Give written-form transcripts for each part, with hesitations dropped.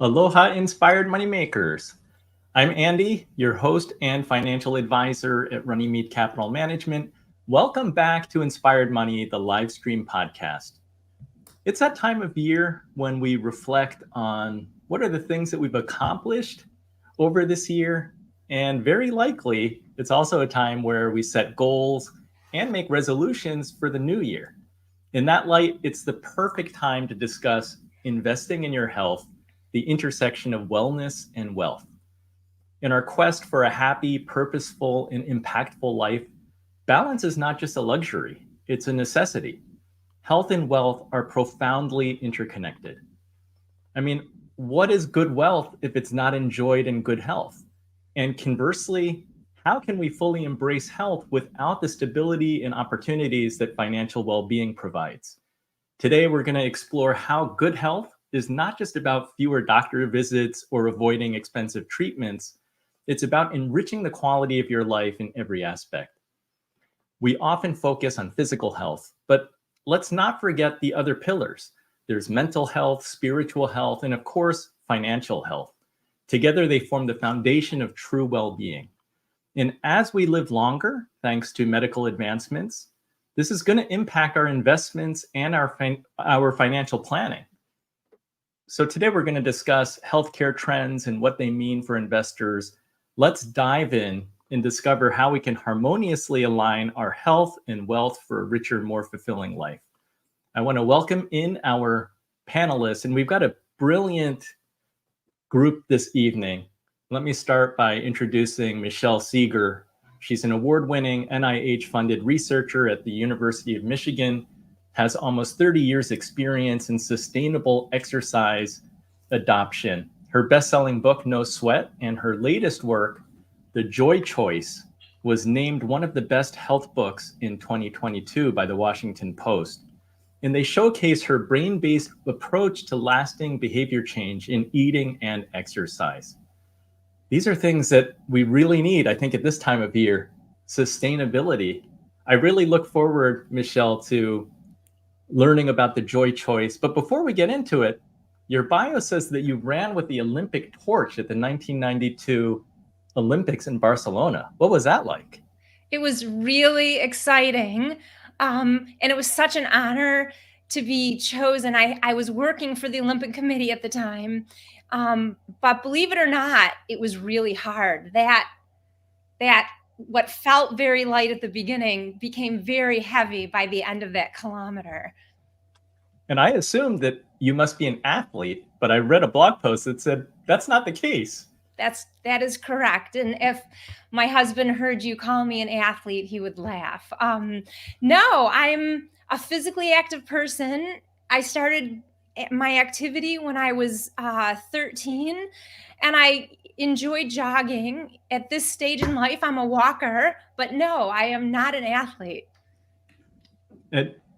Aloha, inspired moneymakers. I'm Andy, your host and financial advisor at Runnymede Capital Management. Welcome back to Inspired Money, the live stream podcast. It's that time of year when we reflect on what are the things that we've accomplished over this year. And very likely, it's also a time where we set goals and make resolutions for the new year. In that light, it's the perfect time to discuss investing in your health, the intersection of wellness and wealth. In our quest for a happy, purposeful, and impactful life, balance is not just a luxury, it's a necessity. Health and wealth are profoundly interconnected. I mean, what is good wealth if it's not enjoyed in good health? And conversely, how can we fully embrace health without the stability and opportunities that financial well-being provides? Today, we're going to explore how good health is not just about fewer doctor visits or avoiding expensive treatments. It's about enriching the quality of your life in every aspect. We often focus on physical health, but let's not forget the other pillars. There's mental health, spiritual health, and of course, financial health. Together, they form the foundation of true well-being. And as we live longer, thanks to medical advancements, this is going to impact our investments and our financial planning. So today we're going to discuss healthcare trends and what they mean for investors. Let's dive in and discover how we can harmoniously align our health and wealth for a richer, more fulfilling life. I want to welcome in our panelists, and we've got a brilliant group this evening. Let me start by introducing Michelle Segar. She's an award-winning NIH-funded researcher at the University of Michigan, has almost 30 years experience in sustainable exercise adoption. Her best-selling book, No Sweat, and her latest work, The Joy Choice, was named one of the best health books in 2022 by the Washington Post. And they showcase her brain-based approach to lasting behavior change in eating and exercise. These are things that we really need, I think, at this time of year. Sustainability. I really look forward, Michelle, to learning about the Joy Choice. But before we get into it, your bio says that you ran with the Olympic torch at the 1992 Olympics in Barcelona. What was that like? It was really exciting. And it was such an honor to be chosen. I was working for the Olympic Committee at the time. But believe it or not, it was really hard. That what felt very light at the beginning became very heavy by the end of that kilometer. And I assumed that you must be an athlete, but I read a blog post that said that's not the case. That is correct. And if my husband heard you call me an athlete, he would laugh. No, I'm a physically active person. I started my activity when I was 13, and I enjoy jogging. At this stage in life, I'm a walker, but no, I am not an athlete.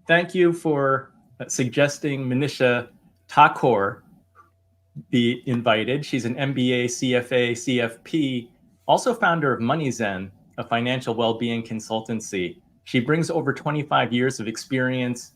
Thank you for suggesting Manisha Thakur be invited. She's an MBA, CFA, CFP, also founder of MoneyZen, a financial well-being consultancy. She brings over 25 years of experience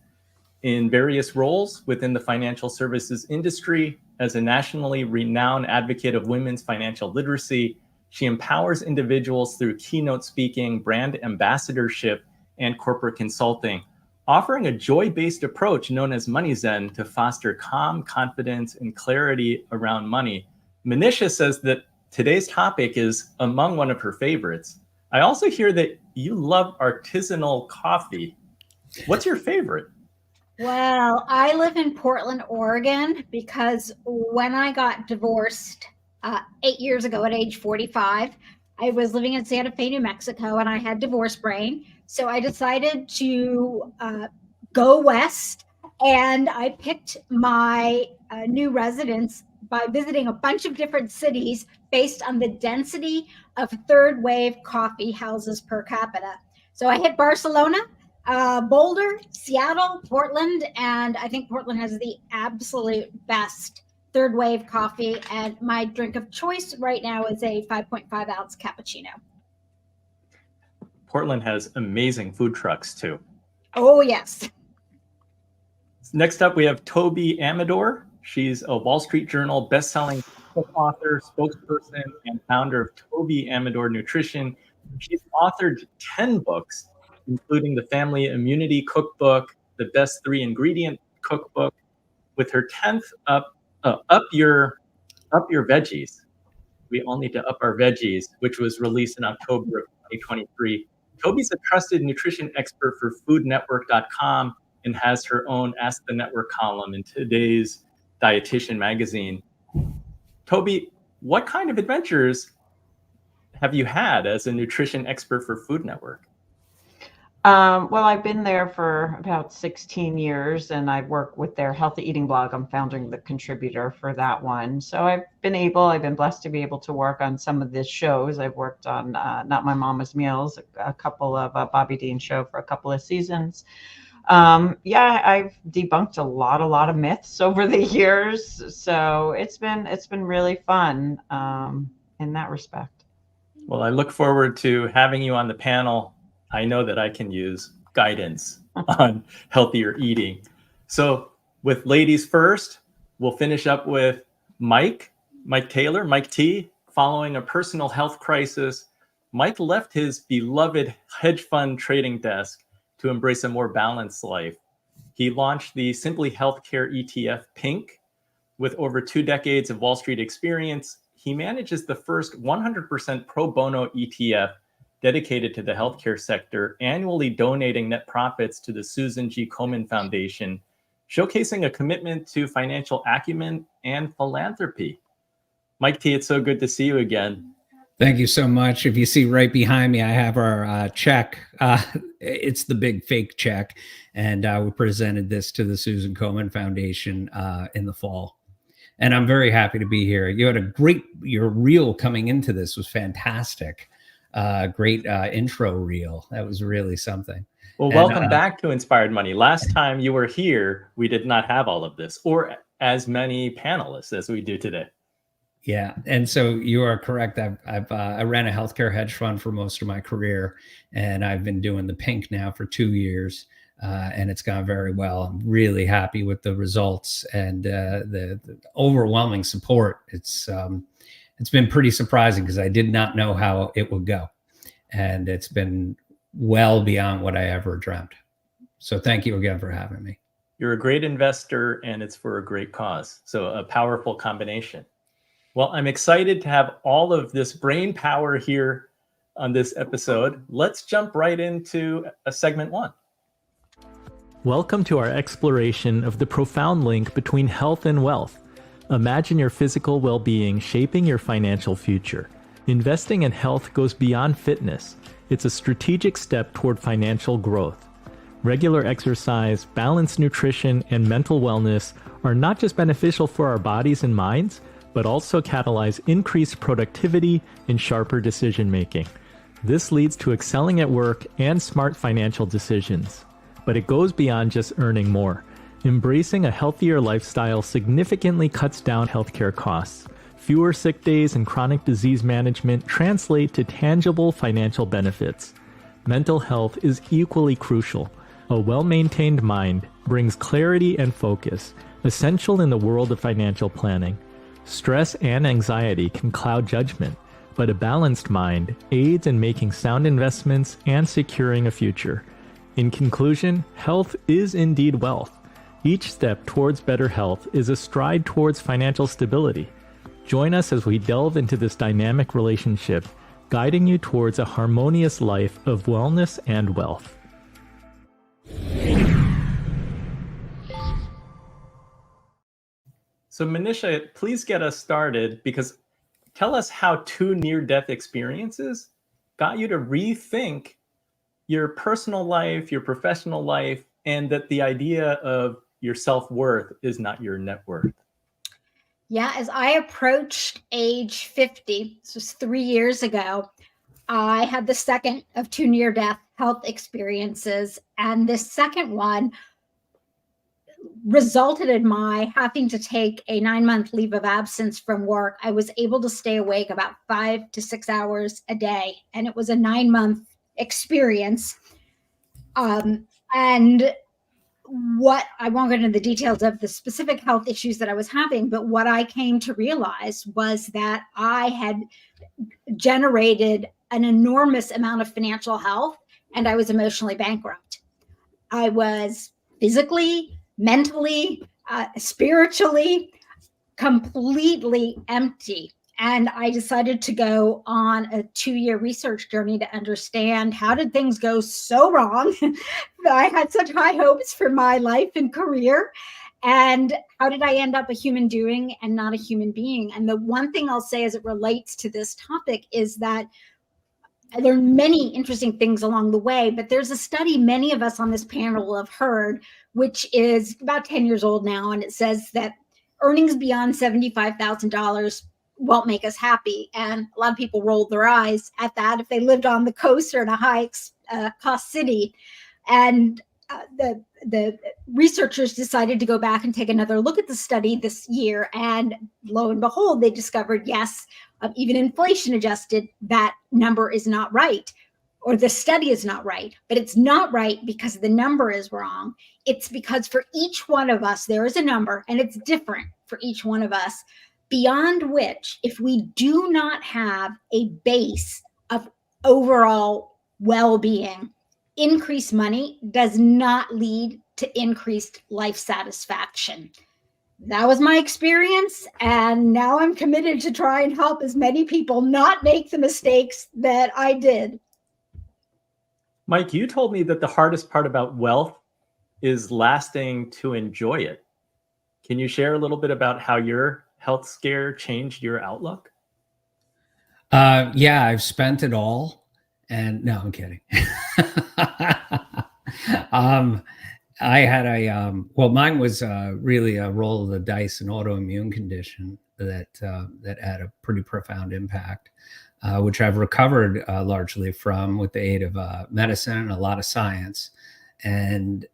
in various roles within the financial services industry. As a nationally renowned advocate of women's financial literacy, she empowers individuals through keynote speaking, brand ambassadorship, and corporate consulting, offering a joy-based approach known as MoneyZen to foster calm, confidence, and clarity around money. Manisha says that today's topic is among one of her favorites. I also hear that you love artisanal coffee. What's your favorite? Well, I live in Portland, Oregon, because when I got divorced 8 years ago at age 45, I was living in Santa Fe, New Mexico, and I had divorce brain. So I decided to go west, and I picked my new residence by visiting a bunch of different cities based on the density of third wave coffee houses per capita. So I hit Barcelona, Boulder, Seattle, Portland, and I think Portland has the absolute best third wave coffee. And my drink of choice right now is a 5.5 ounce cappuccino. Portland has amazing food trucks too. Oh, yes. Next up, we have Toby Amidor. She's a Wall Street Journal best-selling book author, spokesperson, and founder of Toby Amidor Nutrition. She's authored 10 books, including the Family Immunity Cookbook, the Best 3-Ingredient Cookbook, with her 10th Up Your Veggies. We all need to up our veggies, which was released in October of 2023. Toby's a trusted nutrition expert for foodnetwork.com and has her own Ask the Network column in today's Dietitian magazine. Toby, what kind of adventures have you had as a nutrition expert for Food Network? Well, I've been there for about 16 years, and I've worked with their healthy eating blog. I'm founding the contributor for that one. So I've been blessed to be able to work on some of the shows. I've worked on Not My Mama's Meals, a couple of Bobby Dean show for a couple of seasons. I've debunked a lot of myths over the years. So it's been really fun in that respect. Well, I look forward to having you on the panel. I know that I can use guidance on healthier eating. So with ladies first, we'll finish up with Mike Taylor, Mike T. Following a personal health crisis, Mike left his beloved hedge fund trading desk to embrace a more balanced life. He launched the Simply Healthcare ETF Pink. With over 2 decades of Wall Street experience, he manages the first 100% pro bono ETF dedicated to the healthcare sector, annually donating net profits to the Susan G. Komen Foundation, showcasing a commitment to financial acumen and philanthropy. Mike T., it's so good to see you again. Thank you so much. If you see right behind me, I have our check. It's the big fake check. And we presented this to the Susan Komen Foundation in the fall. And I'm very happy to be here. You had your reel coming into this was fantastic. Great intro reel. That was really something. Well, welcome back to Inspired Money. Last time you were here, we did not have all of this or as many panelists as we do today. Yeah. And so you are correct. I ran a healthcare hedge fund for most of my career, and I've been doing the Pink now for 2 years. And it's gone very well. I'm really happy with the results and the overwhelming support. It's been pretty surprising because I did not know how it would go. And it's been well beyond what I ever dreamt. So thank you again for having me. You're a great investor and it's for a great cause. So a powerful combination. Well, I'm excited to have all of this brain power here on this episode. Let's jump right into segment 1. Welcome to our exploration of the profound link between health and wealth. Imagine your physical well-being shaping your financial future. Investing in health goes beyond fitness. It's a strategic step toward financial growth. Regular exercise, balanced nutrition, and mental wellness are not just beneficial for our bodies and minds, but also catalyze increased productivity and sharper decision-making. This leads to excelling at work and smart financial decisions. But it goes beyond just earning more. Embracing a healthier lifestyle significantly cuts down healthcare costs. Fewer sick days and chronic disease management translate to tangible financial benefits. Mental health is equally crucial. A well-maintained mind brings clarity and focus, essential in the world of financial planning. Stress and anxiety can cloud judgment, but a balanced mind aids in making sound investments and securing a future. In conclusion, health is indeed wealth. Each step towards better health is a stride towards financial stability. Join us as we delve into this dynamic relationship, guiding you towards a harmonious life of wellness and wealth. So Manisha, please get us started, because tell us how 2 near-death experiences got you to rethink your personal life, your professional life, and that the idea of your self-worth is not your net worth. Yeah, as I approached age 50, this was 3 years ago, I had the second of 2 near-death health experiences. And this second one resulted in my having to take a 9-month leave of absence from work. I was able to stay awake about 5 to 6 hours a day. And it was a 9-month experience. And what I won't go into the details of the specific health issues that I was having, but what I came to realize was that I had generated an enormous amount of financial health and I was emotionally bankrupt. I was physically, mentally, spiritually, completely empty. And I decided to go on a 2-year research journey to understand how did things go so wrong. I had such high hopes for my life and career. And how did I end up a human doing and not a human being? And the one thing I'll say as it relates to this topic is that there are many interesting things along the way, but there's a study many of us on this panel have heard, which is about 10 years old now. And it says that earnings beyond $75,000 won't make us happy. And a lot of people rolled their eyes at that if they lived on the coast or in a high cost city. And the researchers decided to go back and take another look at the study this year. And lo and behold, they discovered, yes, even inflation adjusted, that number is not right, or the study is not right. But it's not right because the number is wrong. It's because for each one of us, there is a number, and it's different for each one of us, beyond which, if we do not have a base of overall well-being, increased money does not lead to increased life satisfaction. That was my experience, and now I'm committed to try and help as many people not make the mistakes that I did. Mike, you told me that the hardest part about wealth is lasting to enjoy it. Can you share a little bit about how your health scare changed your outlook? Yeah, I've spent it all. And no, I'm kidding. I had well, mine was really a roll of the dice, an autoimmune condition that had a pretty profound impact, which I've recovered largely from with the aid of medicine and a lot of science. And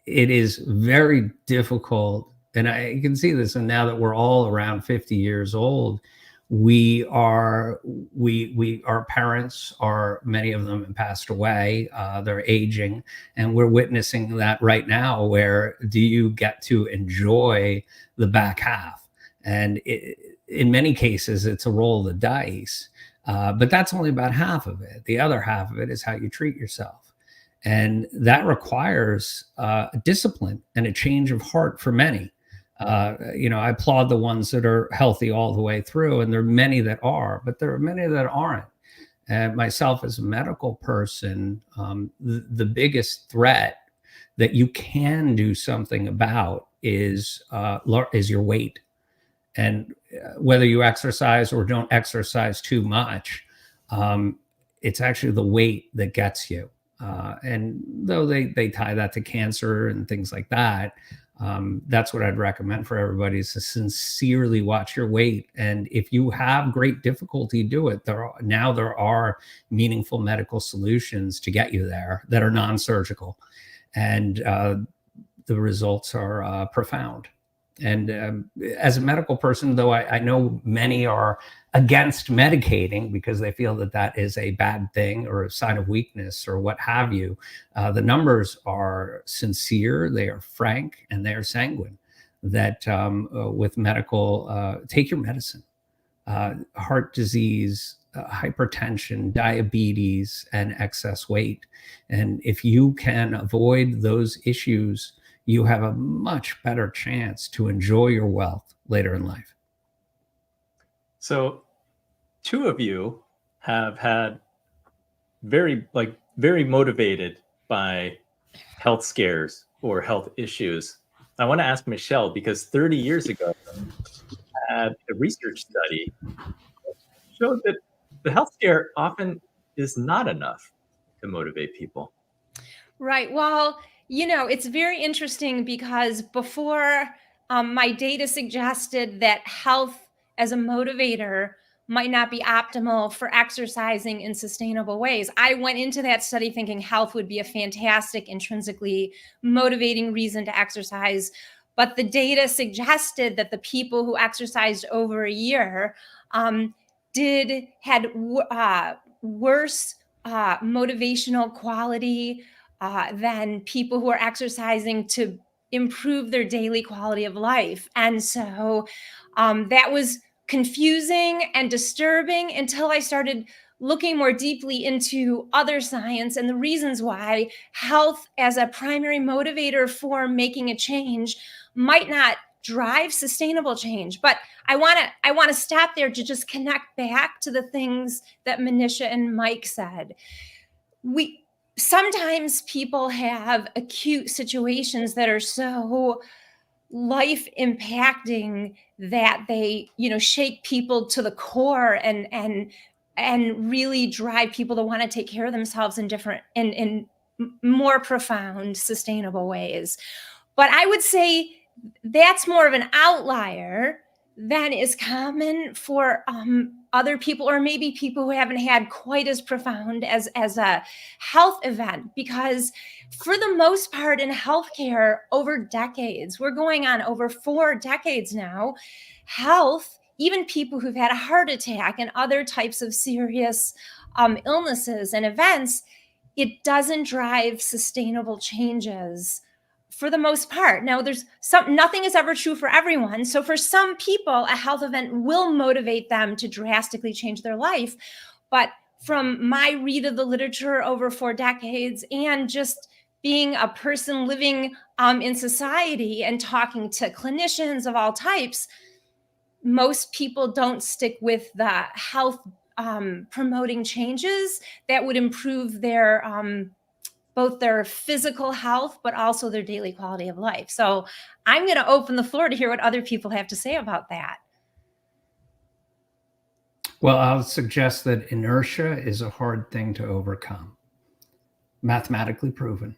it is very difficult. And I can see this. And now that we're all around 50 years old, our parents are, many of them have passed away, they're aging, and we're witnessing that right now. Where do you get to enjoy the back half? And in many cases, it's a roll of the dice, but that's only about half of it. The other half of it is how you treat yourself. And that requires discipline and a change of heart for many. I applaud the ones that are healthy all the way through, and there are many that are, but there are many that aren't. And myself as a medical person, the biggest threat that you can do something about is your weight. And whether you exercise or don't exercise too much, it's actually the weight that gets you. And though they tie that to cancer and things like that, that's what I'd recommend for everybody, is to sincerely watch your weight. And if you have great difficulty, do it. There are meaningful medical solutions to get you there that are non-surgical. And the results are profound. And as a medical person, though, I know many are against medicating because they feel that is a bad thing or a sign of weakness or what have you. The numbers are sincere, they are frank, and they are sanguine. That with medical, take your medicine. Heart disease, hypertension, diabetes, and excess weight. And if you can avoid those issues, you have a much better chance to enjoy your wealth later in life. So 2 of you have had very motivated by health scares or health issues. I want to ask Michelle, because 30 years ago, I had a research study that showed that the health scare often is not enough to motivate people. Right. Well, it's very interesting because before my data suggested that health as a motivator might not be optimal for exercising in sustainable ways. I went into that study thinking health would be a fantastic, intrinsically motivating reason to exercise. But the data suggested that the people who exercised over a year had worse motivational quality, than people who are exercising to improve their daily quality of life. And so that was confusing and disturbing until I started looking more deeply into other science and the reasons why health as a primary motivator for making a change might not drive sustainable change. But I want to stop there to just connect back to the things that Manisha and Mike said. Sometimes people have acute situations that are so life impacting that they, shake people to the core and really drive people to want to take care of themselves in more profound, sustainable ways. But I would say that's more of an outlier than is common for other people, or maybe people who haven't had quite as profound as a health event. Because for the most part in healthcare, over decades, we're going on over 4 decades now, health, even people who've had a heart attack and other types of serious illnesses and events, it doesn't drive sustainable changes for the most part. Now, nothing is ever true for everyone. So for some people, a health event will motivate them to drastically change their life. But from my read of the literature over 4 decades and just being a person living in society and talking to clinicians of all types, most people don't stick with the health promoting changes that would improve their both their physical health, but also their daily quality of life. So I'm going to open the floor to hear what other people have to say about that. Well, I'll suggest that inertia is a hard thing to overcome, mathematically proven.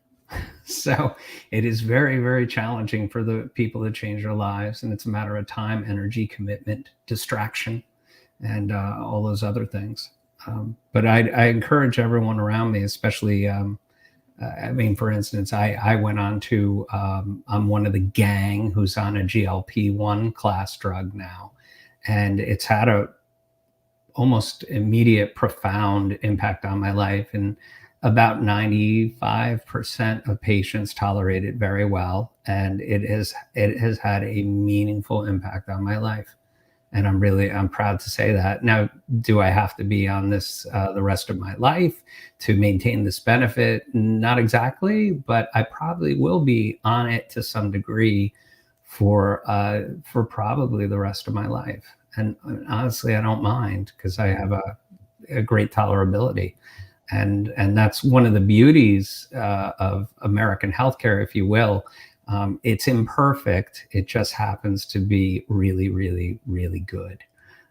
So it is very, very challenging for the people to change their lives. And it's a matter of time, energy, commitment, distraction, and all those other things. But I encourage everyone around me, especially for instance, I went on to, I'm one of the gang who's on a GLP-1 class drug now, and it's had a almost immediate, profound impact on my life. And about 95% of patients tolerate it very well. And it has had a meaningful impact on my life. And I'm proud to say that. Now, do I have to be on this the rest of my life to maintain this benefit? Not exactly, but I probably will be on it to some degree for probably the rest of my life. And honestly, I don't mind, because I have a great tolerability. And that's one of the beauties of American healthcare, if you will. It's imperfect. It just happens to be really, really, really good.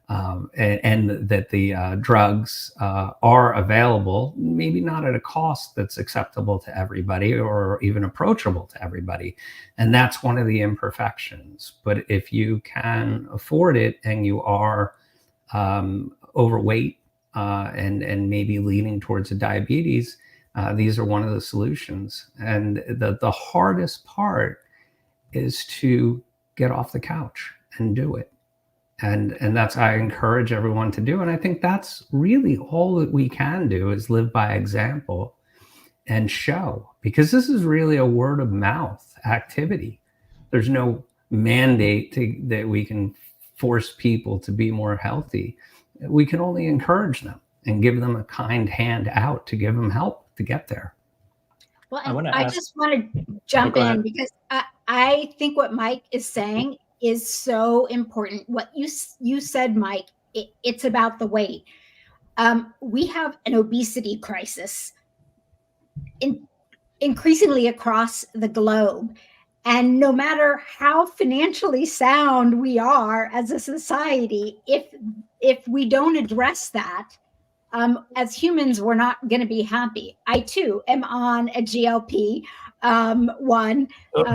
And that the drugs are available, maybe not at a cost that's acceptable to everybody or even approachable to everybody. And that's one of the imperfections. But if you can afford it and you are overweight and maybe leaning towards a diabetes, these are one of the solutions. And the hardest part is to get off the couch and do it. And that's I encourage everyone to do. And I think that's really all that we can do, is live by example and show, because this is really a word of mouth activity. There's no mandate that we can force people to be more healthy. We can only encourage them and give them a kind hand out to give them help to get there. Well, I just want to jump in, because I think what Mike is saying is so important. What you said, Mike, it's about the weight. We have an obesity crisis increasingly across the globe. And no matter how financially sound we are as a society, if we don't address that, as humans, we're not going to be happy. I too am on a GLP-1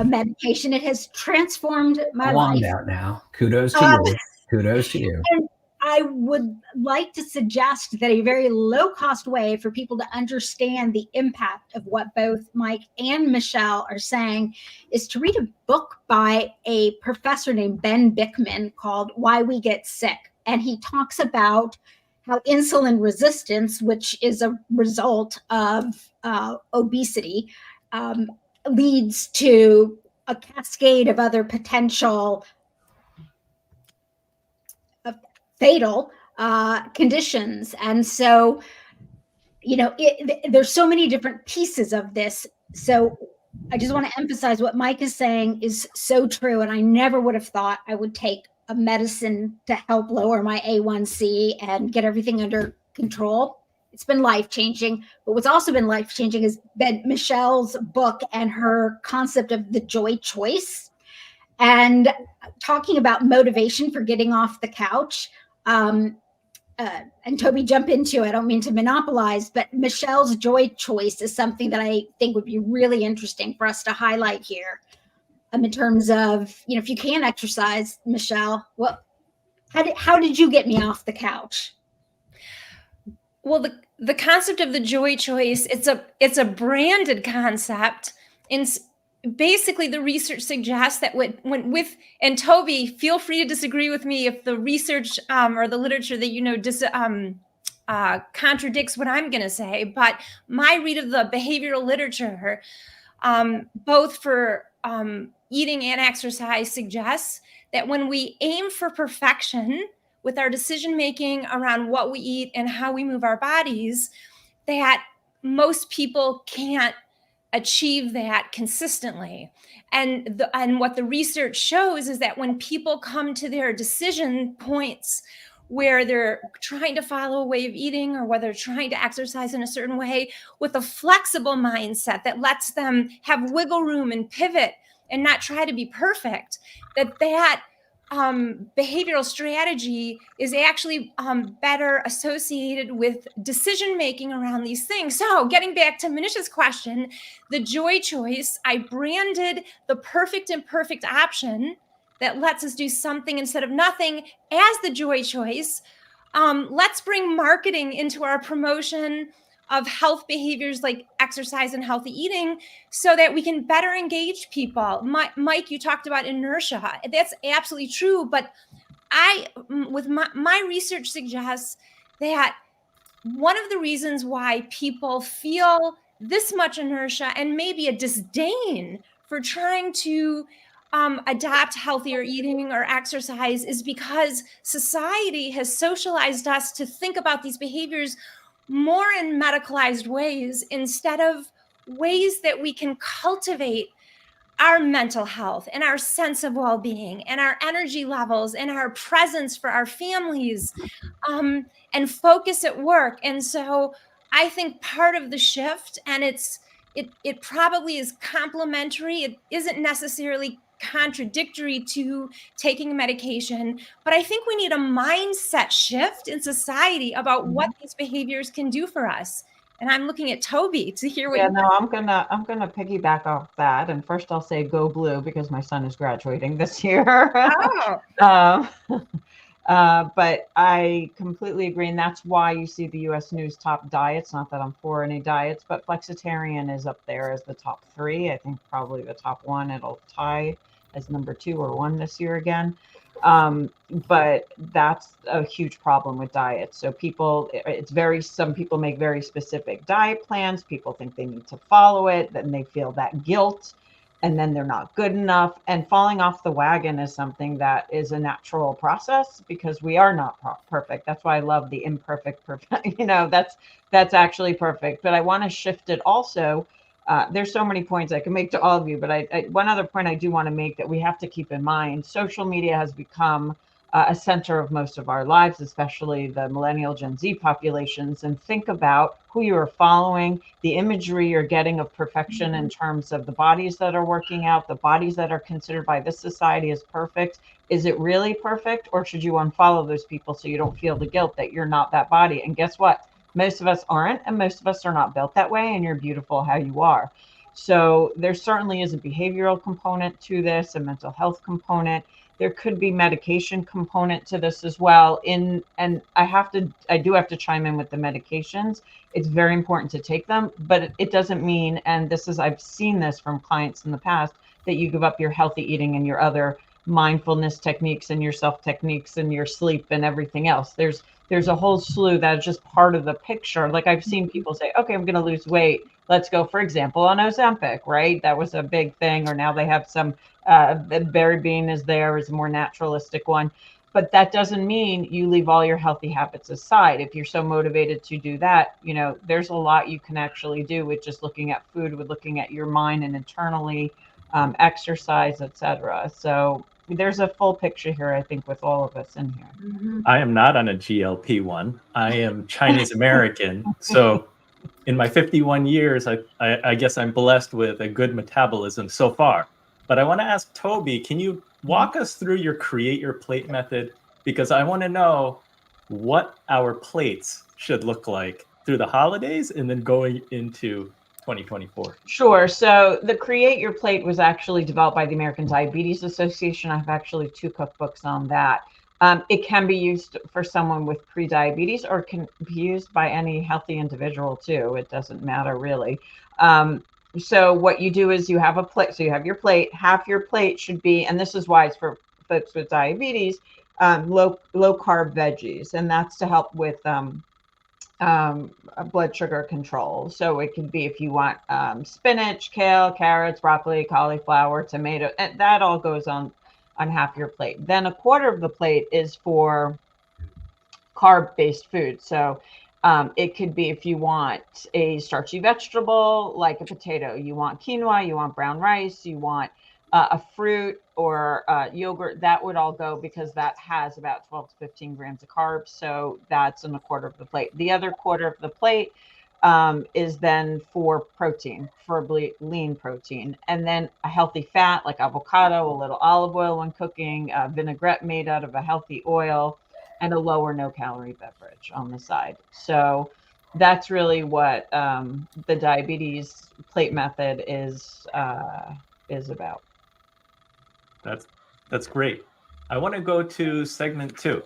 medication. It has transformed my life. Out now. Kudos to you. Kudos to you. And I would like to suggest that a very low-cost way for people to understand the impact of what both Mike and Michelle are saying is to read a book by a professor named Ben Bickman called Why We Get Sick. And he talks about how insulin resistance, which is a result of obesity, leads to a cascade of other potential fatal conditions. And so, there's so many different pieces of this. So I just want to emphasize what Mike is saying is so true. And I never would have thought I would take a medicine to help lower my A1C and get everything under control. It's been life-changing. But what's also been life-changing has been Michelle's book and her concept of the joy choice, and talking about motivation for getting off the couch. And Toby, jump into it. I don't mean to monopolize, but Michelle's joy choice is something that I think would be really interesting for us to highlight here. In terms of, if you can exercise, Michelle, how did you get me off the couch? Well, the concept of the joy choice, it's a branded concept. Basically, the research suggests that and Toby, feel free to disagree with me if the research or the literature that contradicts what I'm going to say. But my read of the behavioral literature, both for eating and exercise, suggests that when we aim for perfection with our decision making around what we eat and how we move our bodies, that most people can't achieve that consistently. And what the research shows is that when people come to their decision points where they're trying to follow a way of eating or whether they're trying to exercise in a certain way with a flexible mindset that lets them have wiggle room and pivot and not try to be perfect, that behavioral strategy is actually better associated with decision making around these things. So getting back to Manisha's question, the joy choice, I branded the perfect imperfect option that lets us do something instead of nothing as the joy choice. Let's bring marketing into our promotion of health behaviors like exercise and healthy eating so that we can better engage people. Mike, you talked about inertia. That's absolutely true. But my research suggests that one of the reasons why people feel this much inertia and maybe a disdain for trying to adopt healthier eating or exercise is because society has socialized us to think about these behaviors more in medicalized ways instead of ways that we can cultivate our mental health and our sense of well-being and our energy levels and our presence for our families and focus at work. And so I think part of the shift, and it probably is complementary, it isn't necessarily contradictory to taking medication, but I think we need a mindset shift in society about what these behaviors can do for us. And I'm looking at Toby to hear what. Yeah, no, I'm gonna piggyback off that. And first, I'll say go blue because my son is graduating this year. Oh. But I completely agree, and that's why you see the U.S. News top diets. Not that I'm for any diets, but flexitarian is up there as the top 3. I think probably the top 1. It'll tie as number 2 or 1 this year again. But that's a huge problem with diets. So some people make very specific diet plans. People think they need to follow it, then they feel that guilt, and then they're not good enough. And falling off the wagon is something that is a natural process because we are not perfect. That's why I love the imperfect perfect. That's actually perfect. But I want to shift it also. There's so many points I can make to all of you, but one other point I do want to make that we have to keep in mind: social media has become a center of most of our lives, especially the millennial Gen Z populations. And think about who you are following, the imagery you're getting of perfection in terms of the bodies that are working out, the bodies that are considered by this society as perfect. Is it really perfect, or should you unfollow those people so you don't feel the guilt that you're not that body? And guess what? Most of us aren't, and most of us are not built that way, and you're beautiful how you are. So there certainly is a behavioral component to this, a mental health component. There could be medication component to this as well. And I do have to chime in with the medications. It's very important to take them, but it doesn't mean, and I've seen this from clients in the past, that you give up your healthy eating and your other mindfulness techniques and your self techniques and your sleep and everything else. There's a whole slew that is just part of the picture. Like I've seen people say, okay, I'm going to lose weight, let's go, for example, on Ozempic, right? That was a big thing. Or now they have some, berry bean is a more naturalistic one. But that doesn't mean you leave all your healthy habits aside. If you're so motivated to do that, there's a lot you can actually do with just looking at food, with looking at your mind and internally, exercise, etc. So there's a full picture here, I think, with all of us in here. Mhm. I am not on a GLP-1. I am Chinese American. So in my 51 years, I guess I'm blessed with a good metabolism so far. But I want to ask Toby, can you walk us through your create your plate method? Because I want to know what our plates should look like through the holidays and then going into 2024. Sure. So the Create Your Plate was actually developed by the American Diabetes Association. I have actually 2 cookbooks on that. It can be used for someone with pre-diabetes, or can be used by any healthy individual too. It doesn't matter really. So what you do is you have a plate. So you have your plate. Half your plate should be, and this is why it's for folks with diabetes, low carb veggies, and that's to help with blood sugar control. So it can be, if you want spinach, kale, carrots, broccoli, cauliflower, tomato, and that all goes on half your plate. Then a quarter of the plate is for carb-based food. So it could be, if you want a starchy vegetable like a potato, you want quinoa, you want brown rice, you want a fruit or yogurt, that would all go, because that has about 12 to 15 grams of carbs. So that's in a quarter of the plate. The other quarter of the plate is then for protein, for lean protein, and then a healthy fat like avocado, a little olive oil when cooking, vinaigrette made out of a healthy oil, and a low or no calorie beverage on the side. So that's really what the diabetes plate method is about. That's great. I want to go to segment 2.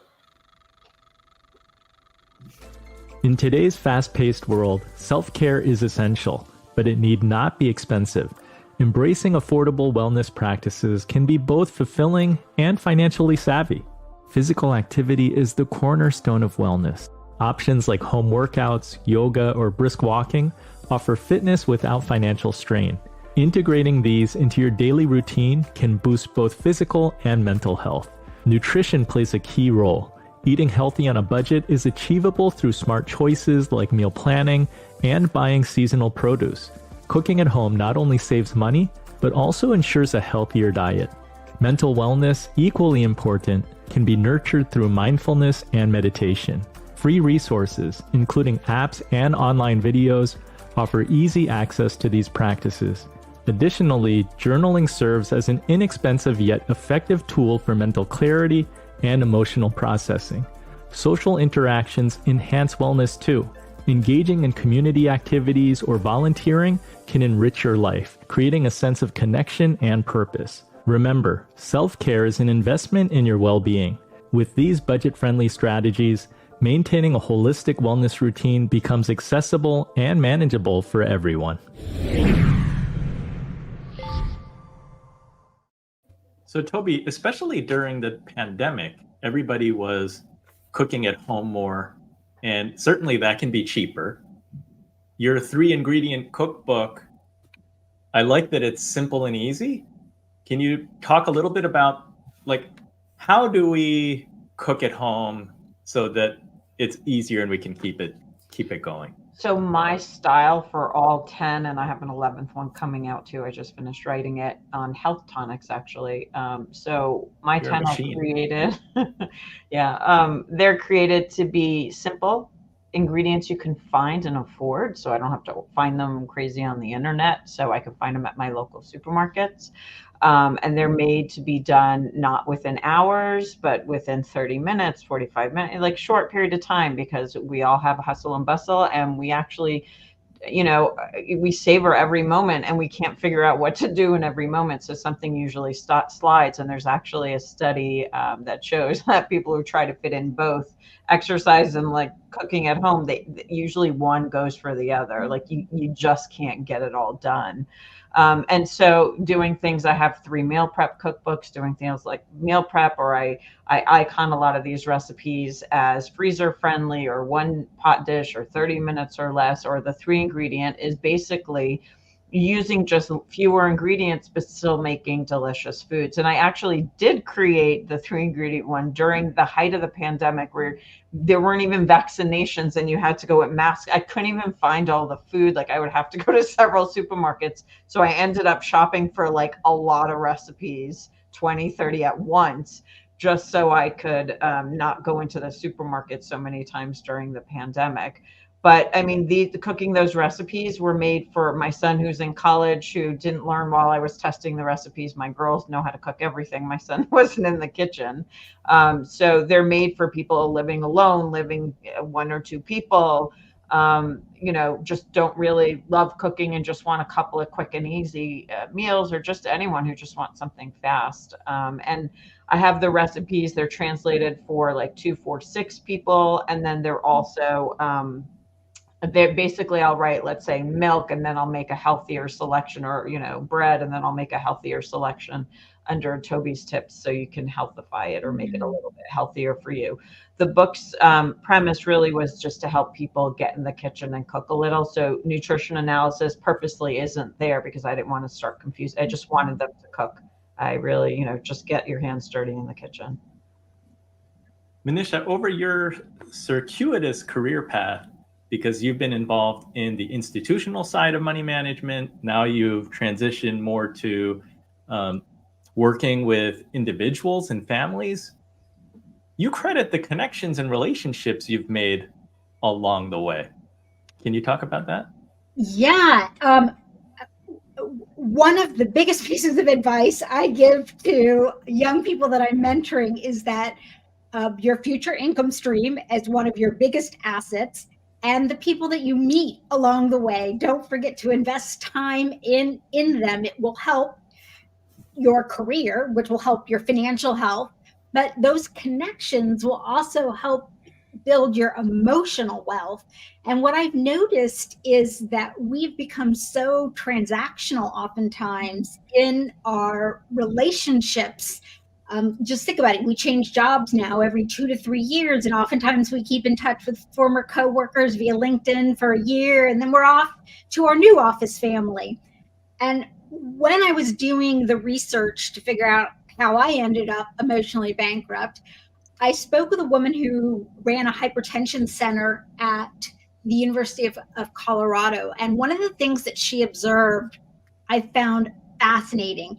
In today's fast-paced world, self-care is essential, but it need not be expensive. Embracing affordable wellness practices can be both fulfilling and financially savvy. Physical activity is the cornerstone of wellness. Options like home workouts, yoga, or brisk walking offer fitness without financial strain. Integrating these into your daily routine can boost both physical and mental health. Nutrition plays a key role. Eating healthy on a budget is achievable through smart choices like meal planning and buying seasonal produce. Cooking at home not only saves money, but also ensures a healthier diet. Mental wellness, equally important, can be nurtured through mindfulness and meditation. Free resources, including apps and online videos, offer easy access to these practices. Additionally, journaling serves as an inexpensive yet effective tool for mental clarity and emotional processing. Social interactions enhance wellness too. Engaging in community activities or volunteering can enrich your life, creating a sense of connection and purpose. Remember, self-care is an investment in your well-being. With these budget-friendly strategies, maintaining a holistic wellness routine becomes accessible and manageable for everyone. So Toby, especially during the pandemic, everybody was cooking at home more, and certainly that can be cheaper. Your 3-ingredient cookbook, I like that it's simple and easy. Can you talk a little bit about, like, how do we cook at home so that it's easier and we can keep it going? So my style for all 10, and I have an 11th one coming out too. I just finished writing it on health tonics, actually. So my You're 10 are created. They're created to be simple ingredients you can find and afford. So I don't have to find them crazy on the internet. So I can find them at my local supermarkets. And they're made to be done not within hours, but within 30 minutes, 45 minutes, like short period of time, because we all have hustle and bustle, and we actually, we savor every moment, and we can't figure out what to do in every moment. So something usually slides. And there's actually a study that shows that people who try to fit in both exercise and like cooking at home, they usually one goes for the other. Like you just can't get it all done. And so doing things, I have 3 meal prep cookbooks, doing things like meal prep, or I icon a lot of these recipes as freezer friendly, or 1 pot dish, or 30 minutes or less, or the 3 ingredient is basically using just fewer ingredients, but still making delicious foods. And I actually did create the 3 ingredient one during the height of the pandemic, where there weren't even vaccinations and you had to go with masks. I couldn't even find all the food. Like I would have to go to several supermarkets. So I ended up shopping for like a lot of recipes, 20, 30 at once, just so I could not go into the supermarket so many times during the pandemic. But I mean, the cooking those recipes were made for my son who's in college, who didn't learn while I was testing the recipes. My girls know how to cook everything. My son wasn't in the kitchen. So they're made for people living alone, living 1 or 2 people, just don't really love cooking and just want a couple of quick and easy meals, or just anyone who just wants something fast. And I have the recipes. They're translated for like 2, 4, 6 people. And then they're also, I'll write, let's say, milk, and then I'll make a healthier selection, or, bread, and then I'll make a healthier selection under Toby's tips, so you can healthify it or make it a little bit healthier for you. The book's premise really was just to help people get in the kitchen and cook a little. So nutrition analysis purposely isn't there because I didn't want to start confused. I just wanted them to cook. I really, just get your hands dirty in the kitchen. Manisha, over your circuitous career path, because you've been involved in the institutional side of money management, now you've transitioned more to working with individuals and families. You credit the connections and relationships you've made along the way. Can you talk about that? Yeah. One of the biggest pieces of advice I give to young people that I'm mentoring is that your future income stream is one of your biggest assets, and the people that you meet along the way, don't forget to invest time in them. It will help your career, which will help your financial health, but those connections will also help build your emotional wealth. And what I've noticed is that we've become so transactional oftentimes in our relationships. Just think about it. We change jobs now every 2 to 3 years, and oftentimes we keep in touch with former coworkers via LinkedIn for a year, and then we're off to our new office family. And when I was doing the research to figure out how I ended up emotionally bankrupt, I spoke with a woman who ran a hypertension center at the University of Colorado. And one of the things that she observed, I found fascinating.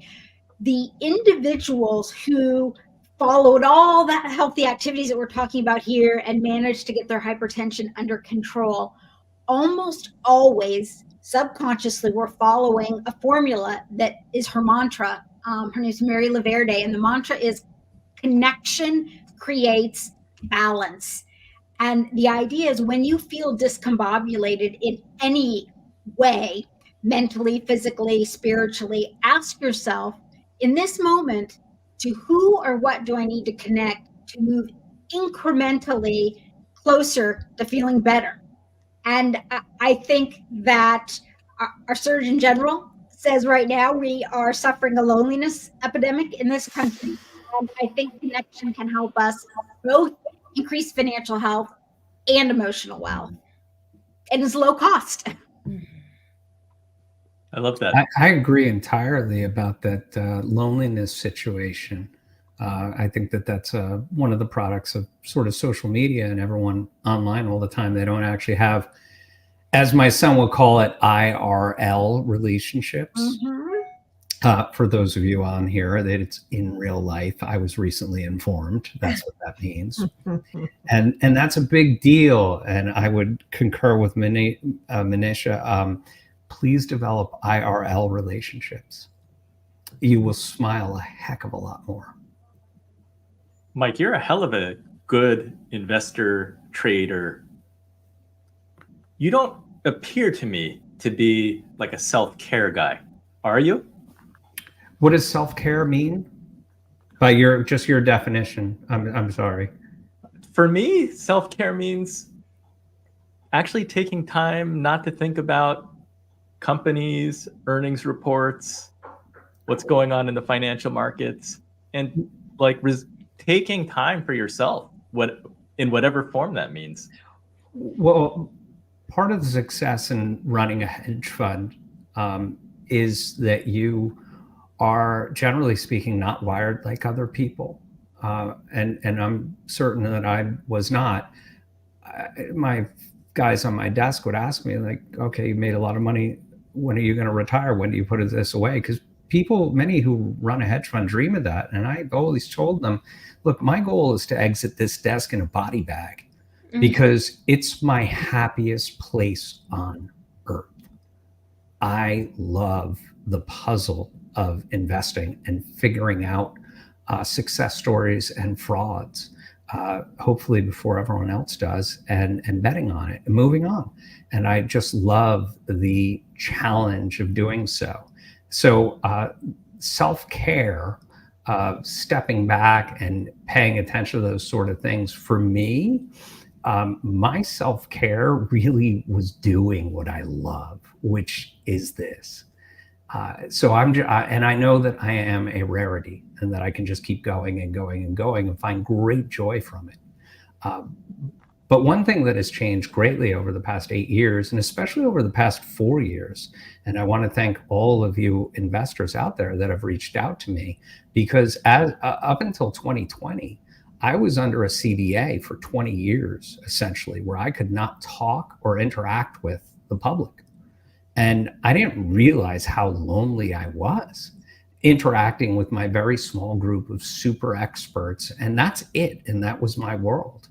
The individuals who followed all that healthy activities that we're talking about here and managed to get their hypertension under control, almost always subconsciously were following a formula that is her mantra. Her name is Mary Laverde, and the mantra is connection creates balance. And the idea is, when you feel discombobulated in any way, mentally, physically, spiritually, ask yourself, in this moment, to who or what do I need to connect to move incrementally closer to feeling better? And I think that our Surgeon General says right now we are suffering a loneliness epidemic in this country. And I think connection can help us both increase financial health and emotional wealth. And it's low cost. I love that. I agree entirely about that loneliness situation. I think that's one of the products of sort of social media and everyone online all the time. They don't actually have, as my son would call it, IRL relationships. Mm-hmm. For those of you on here, that it's in real life. I was recently informed. That's what that means. And that's a big deal. And I would concur with Manisha. Please develop IRL relationships. You will smile a heck of a lot more. Mike, you're a hell of a good investor, trader. You don't appear to me to be like a self-care guy, are you? What does self-care mean? By your definition. I'm sorry. For me, self-care means actually taking time not to think about companies, earnings reports, what's going on in the financial markets, and like taking time for yourself, in whatever form that means. Well, part of the success in running a hedge fund is that you are, generally speaking, not wired like other people. And I'm certain that I was not. My guys on my desk would ask me, like, okay, you made a lot of money. When are you going to retire? When do you put this away? Because many who run a hedge fund dream of that. And I've always told them, look, my goal is to exit this desk in a body bag because it's my happiest place on earth. I love the puzzle of investing and figuring out success stories and frauds, hopefully before everyone else does, and betting on it and moving on. And I just love the challenge of doing so. So self-care, stepping back and paying attention to those sort of things, for me, my self-care really was doing what I love, which is this. So and I know that I am a rarity and that I can just keep going and going and going and find great joy from it. But one thing that has changed greatly over the past 8 years, and especially over the past 4 years, and I want to thank all of you investors out there that have reached out to me, because up until 2020, I was under a CDA for 20 years, essentially, where I could not talk or interact with the public. And I didn't realize how lonely I was interacting with my very small group of super experts. And that's it. And that was my world.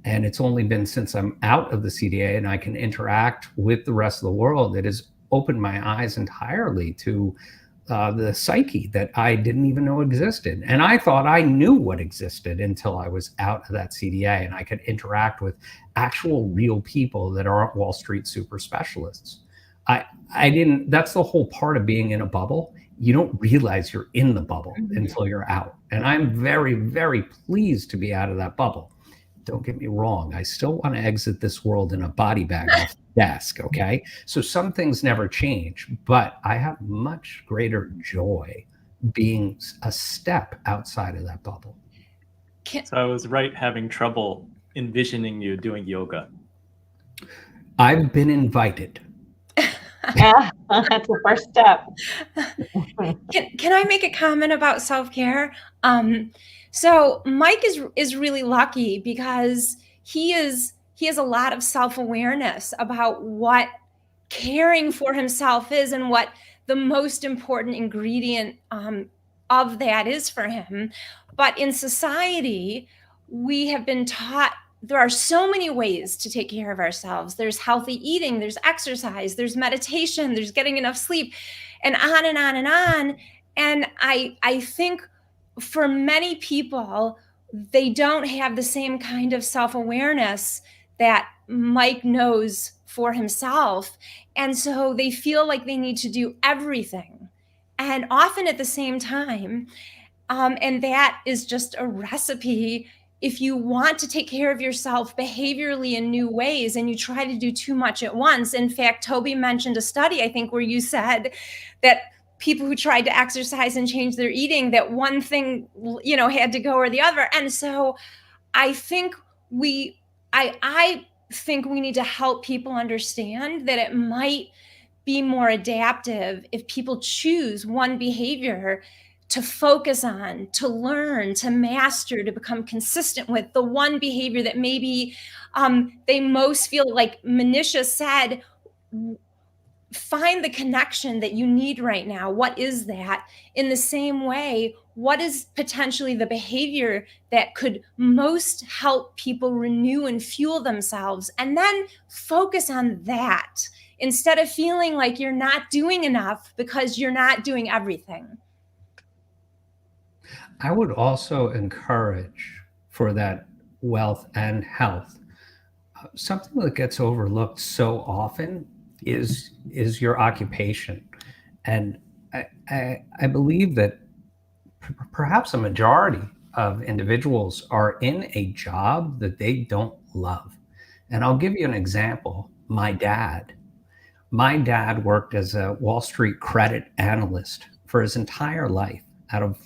And it's only been since I'm out of the CDA and I can interact with the rest of the world that has opened my eyes entirely to the psyche that I didn't even know existed. And I thought I knew what existed until I was out of that CDA and I could interact with actual real people that aren't Wall Street super specialists. That's the whole part of being in a bubble. You don't realize you're in the bubble until you're out. And I'm very, very pleased to be out of that bubble. Don't get me wrong. I still want to exit this world in a body bag off the desk. Okay. So some things never change, but I have much greater joy being a step outside of that bubble. So I was right having trouble envisioning you doing yoga. I've been invited. Yeah, that's the first step. Can I make a comment about self-care? So Mike is really lucky because he has a lot of self-awareness about what caring for himself is and what the most important ingredient of that is for him. But in society, we have been taught there are so many ways to take care of ourselves. There's healthy eating, there's exercise, there's meditation, there's getting enough sleep, and on and on and on. And I think for many people, they don't have the same kind of self-awareness that Mike knows for himself. And so they feel like they need to do everything, and often at the same time. And that is just a recipe. If you want to take care of yourself behaviorally in new ways and you try to do too much at once. In fact, Toby mentioned a study, I think, where you said that people who tried to exercise and change their eating, that one thing, had to go or the other. And so I think I think we need to help people understand that it might be more adaptive if people choose one behavior to focus on, to learn, to master, to become consistent with, the one behavior that maybe they most feel, like Manisha said, find the connection that you need right now. What is that? In the same way, what is potentially the behavior that could most help people renew and fuel themselves? And then focus on that instead of feeling like you're not doing enough because you're not doing everything. I would also encourage, for that wealth and health, something that gets overlooked so often is your occupation. And I believe that perhaps a majority of individuals are in a job that they don't love. And I'll give you an example. My dad My dad worked as a Wall Street credit analyst for his entire life on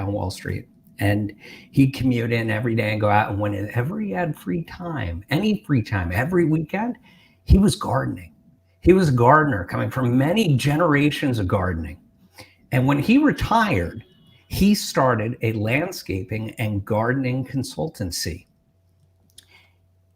Wall Street. And he'd commute in every day and go out, and whenever he had free time, any free time, every weekend, he was gardening. He was a gardener coming from many generations of gardening. And when he retired, he started a landscaping and gardening consultancy.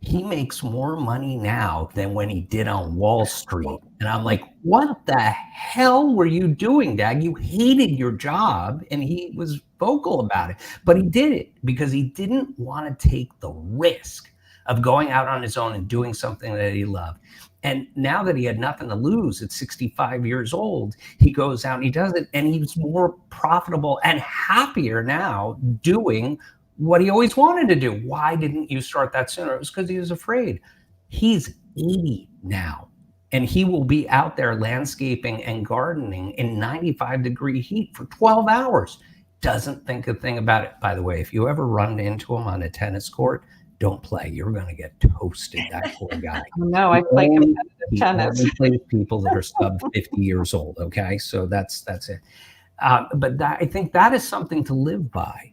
He makes more money now than when he did on Wall Street. And I'm like, what the hell were you doing, Dad? You hated your job. And he was vocal about it. But he did it because he didn't want to take the risk of going out on his own and doing something that he loved. And now that he had nothing to lose at 65 years old, he goes out and he does it. And he's more profitable and happier now doing what he always wanted to do. Why didn't you start that sooner? It was because he was afraid. He's 80 now, and he will be out there landscaping and gardening in 95-degree heat for 12 hours. Doesn't think a thing about it. By the way, if you ever run into him on a tennis court, don't play. You're going to get toasted, that poor guy. No, I play competitive tennis. He plays people that are sub 50 years old, okay? So that's it. But I think that is something to live by.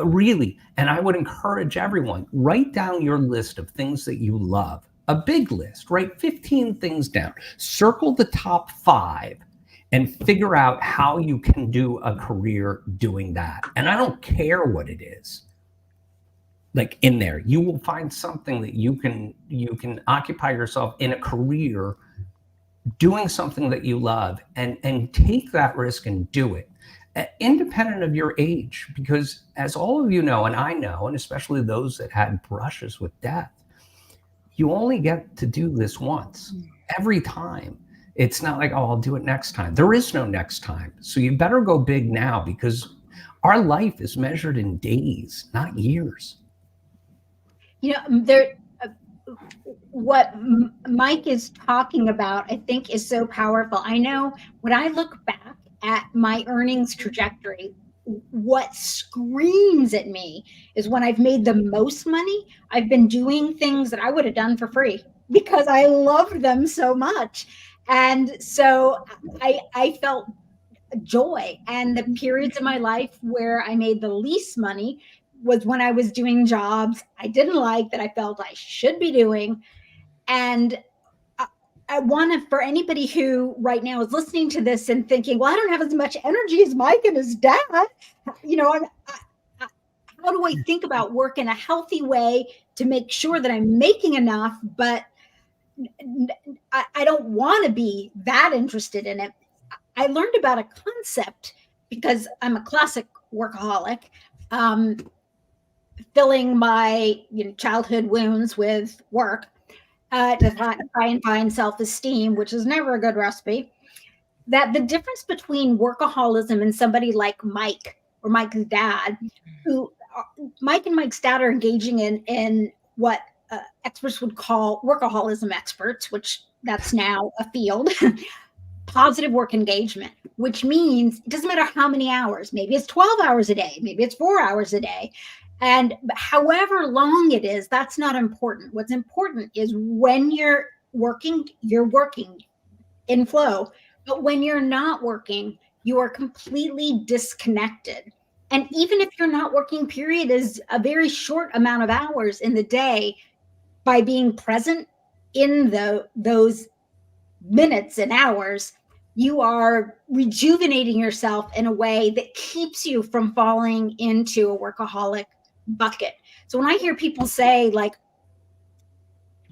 Really, and I would encourage everyone, write down your list of things that you love, a big list, write 15 things down, circle the top 5 and figure out how you can do a career doing that. And I don't care what it is. Like in there, you will find something that you can occupy yourself in a career doing something that you love, and take that risk and do it. Independent of your age, because as all of you know, and I know, and especially those that had brushes with death, you only get to do this once. Every time. It's not like, oh, I'll do it next time. There is no next time. So you better go big now, because our life is measured in days, not years. You know, what Mike is talking about, I think, is so powerful. I know when I look back at my earnings trajectory, what screams at me is when I've made the most money, I've been doing things that I would have done for free because I loved them so much. And so I felt joy. And the periods of my life where I made the least money was when I was doing jobs I didn't like, that I felt I should be doing. And I want to, for anybody who right now is listening to this and thinking, well, I don't have as much energy as Mike and his dad, you know, how do I think about work in a healthy way to make sure that I'm making enough, but I don't want to be that interested in it. I learned about a concept because I'm a classic workaholic, filling my childhood wounds with work. To try and find self-esteem, which is never a good recipe. That the difference between workaholism and somebody like Mike or Mike's dad, who Mike and Mike's dad are engaging in what experts would call workaholism experts, which that's now a field, positive work engagement, which means it doesn't matter how many hours, maybe it's 12 hours a day, maybe it's 4 hours a day. And however long it is, that's not important. What's important is when you're working in flow. But when you're not working, you are completely disconnected. And even if you're not working, period is a very short amount of hours in the day, by being present in those minutes and hours, you are rejuvenating yourself in a way that keeps you from falling into a workaholic bucket. So when I hear people say, like,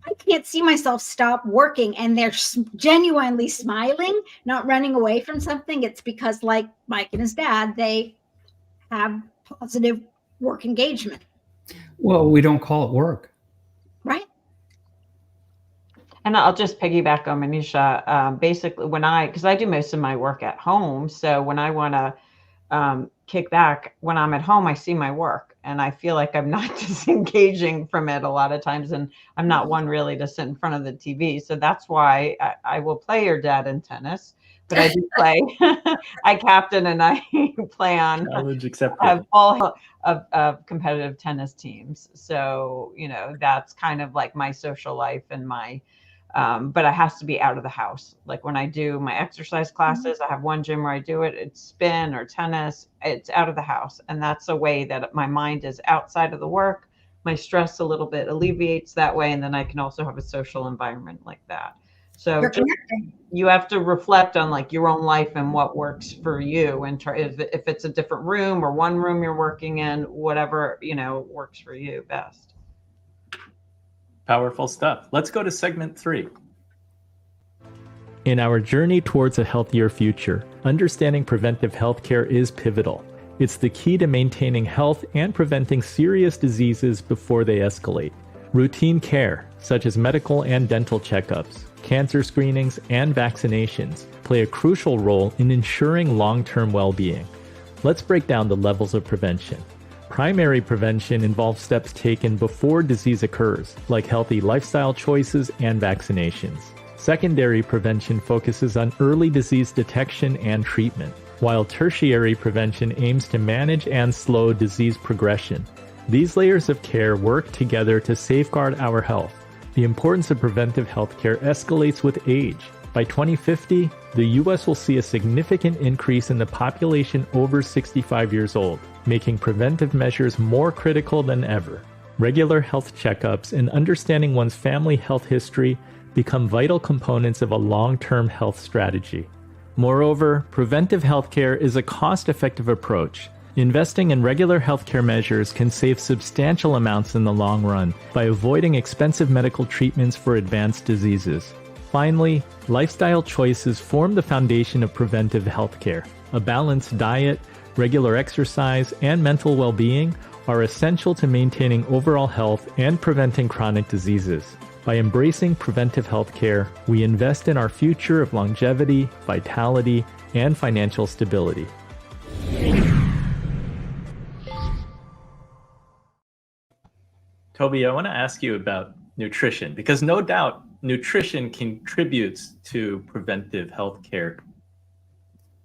I can't see myself stop working, and they're genuinely smiling, not running away from something, it's because, like Mike and his dad, they have positive work engagement. Well, we don't call it work. Right. And I'll just piggyback on Manisha. Basically, because I do most of my work at home. So when I want to kick back, when I'm at home, I see my work and I feel like I'm not disengaging from it a lot of times. And I'm not one really to sit in front of the TV. So that's why I will play your dad in tennis, but I do play. I captain and I play on all of competitive tennis teams. So, that's kind of like my social life and my But it has to be out of the house. Like when I do my exercise classes, I have one gym where I do it. It's spin or tennis. It's out of the house. And that's a way that my mind is outside of the work. My stress a little bit alleviates that way. And then I can also have a social environment like that. So you have to reflect on like your own life and what works for you, and try if it's a different room or one room you're working in, whatever, works for you best. Powerful stuff. Let's go to segment 3. In our journey towards a healthier future, understanding preventive healthcare is pivotal. It's the key to maintaining health and preventing serious diseases before they escalate. Routine care, such as medical and dental checkups, cancer screenings, and vaccinations, play a crucial role in ensuring long-term well-being. Let's break down the levels of prevention. Primary prevention involves steps taken before disease occurs, like healthy lifestyle choices and vaccinations. Secondary prevention focuses on early disease detection and treatment, while tertiary prevention aims to manage and slow disease progression. These layers of care work together to safeguard our health. The importance of preventive healthcare escalates with age. By 2050, the U.S. will see a significant increase in the population over 65 years old, making preventive measures more critical than ever. Regular health checkups and understanding one's family health history become vital components of a long-term health strategy. Moreover, preventive healthcare is a cost-effective approach. Investing in regular healthcare measures can save substantial amounts in the long run by avoiding expensive medical treatments for advanced diseases. Finally, lifestyle choices form the foundation of preventive healthcare. A balanced diet, regular exercise, and mental well-being are essential to maintaining overall health and preventing chronic diseases. By embracing preventive healthcare, we invest in our future of longevity, vitality, and financial stability. Toby, I want to ask you about nutrition, because no doubt nutrition contributes to preventive healthcare.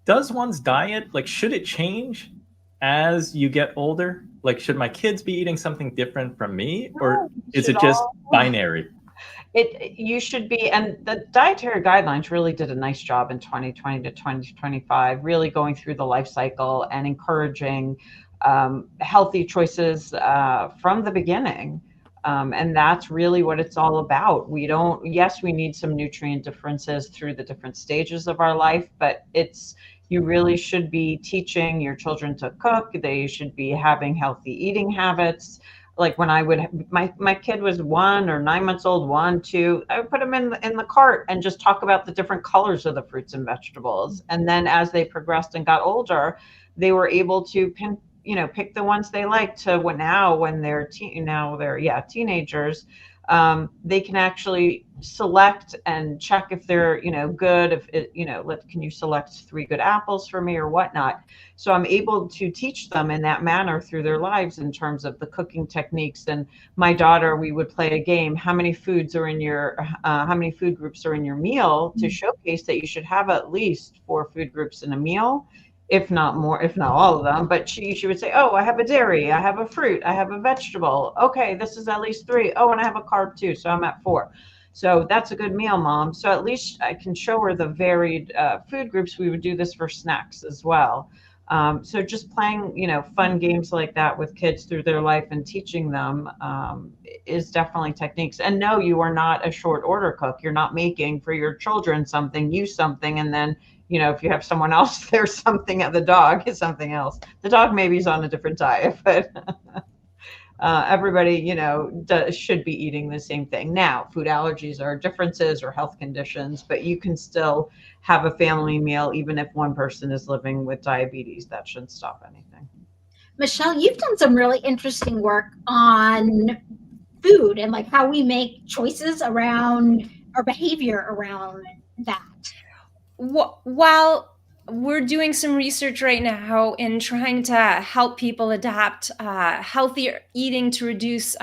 Does one's diet, should it change as you get older? Should my kids be eating something different from me, or is it just binary? You should be, and the dietary guidelines really did a nice job in 2020 to 2025, really going through the life cycle and encouraging healthy choices from the beginning. And that's really what it's all about. Yes, we need some nutrient differences through the different stages of our life, but you really should be teaching your children to cook. They should be having healthy eating habits. Like when my kid was 1 or 9 months old, 1, 2, I would put them in the cart and just talk about the different colors of the fruits and vegetables. And then as they progressed and got older, they were able to pick the ones they liked. To when they're teenagers, they can actually select and check if they're good. Can you select 3 good apples for me or whatnot? So I'm able to teach them in that manner through their lives in terms of the cooking techniques. And my daughter, we would play a game. How many food groups are in your meal, to showcase that you should have at least 4 food groups in a meal, if not more, if not all of them. But she would say, oh, I have a dairy, I have a fruit, I have a vegetable. Okay, this is at least 3. Oh, and I have a carb too, so I'm at 4. So that's a good meal, Mom. So at least I can show her the varied food groups. We would do this for snacks as well. So just playing, fun games like that with kids through their life and teaching them is definitely techniques. And no, you are not a short order cook. You're not making for your children something, and then if you have someone else, there's something. The dog is something else. The dog maybe is on a different diet, but everybody, should be eating the same thing. Now, food allergies are differences or health conditions, but you can still have a family meal, even if one person is living with diabetes. That shouldn't stop anything. Michelle, you've done some really interesting work on food and how we make choices around our behavior around that. While we're doing some research right now in trying to help people adopt healthier eating to reduce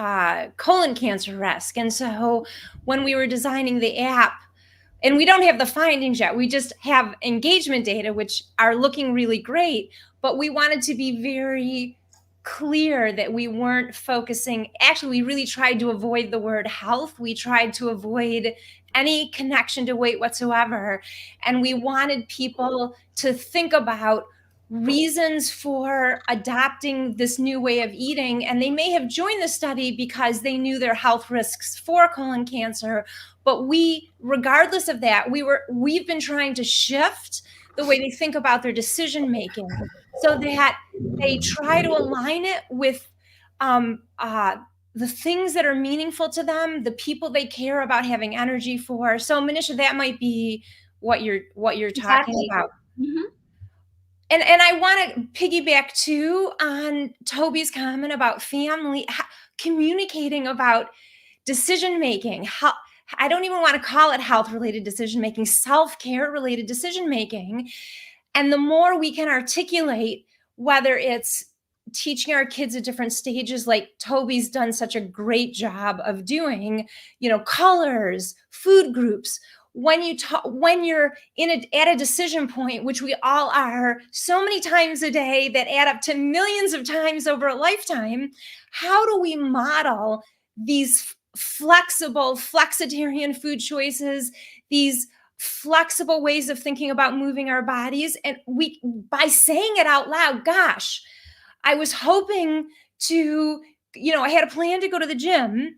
colon cancer risk. And so when we were designing the app, and we don't have the findings yet, we just have engagement data, which are looking really great, but we wanted to be very clear that we weren't focusing. Actually, we really tried to avoid the word health. We tried to avoid any connection to weight whatsoever. And we wanted people to think about reasons for adopting this new way of eating. And they may have joined the study because they knew their health risks for colon cancer. But regardless of that, we've been trying to shift the way they think about their decision making so that they try to align it with the things that are meaningful to them, the people they care about having energy for. So Manisha, that might be what you're talking about. Mm-hmm. And I want to piggyback too on Toby's comment about family, communicating about decision making. I don't even want to call it health related decision making, self-care related decision making. And the more we can articulate, whether it's teaching our kids at different stages, like Toby's done such a great job of doing, colors, food groups. When you're at a decision point, which we all are so many times a day that add up to millions of times over a lifetime, how do we model these flexible, flexitarian food choices, these flexible ways of thinking about moving our bodies? And by saying it out loud, gosh, I was hoping to, I had a plan to go to the gym,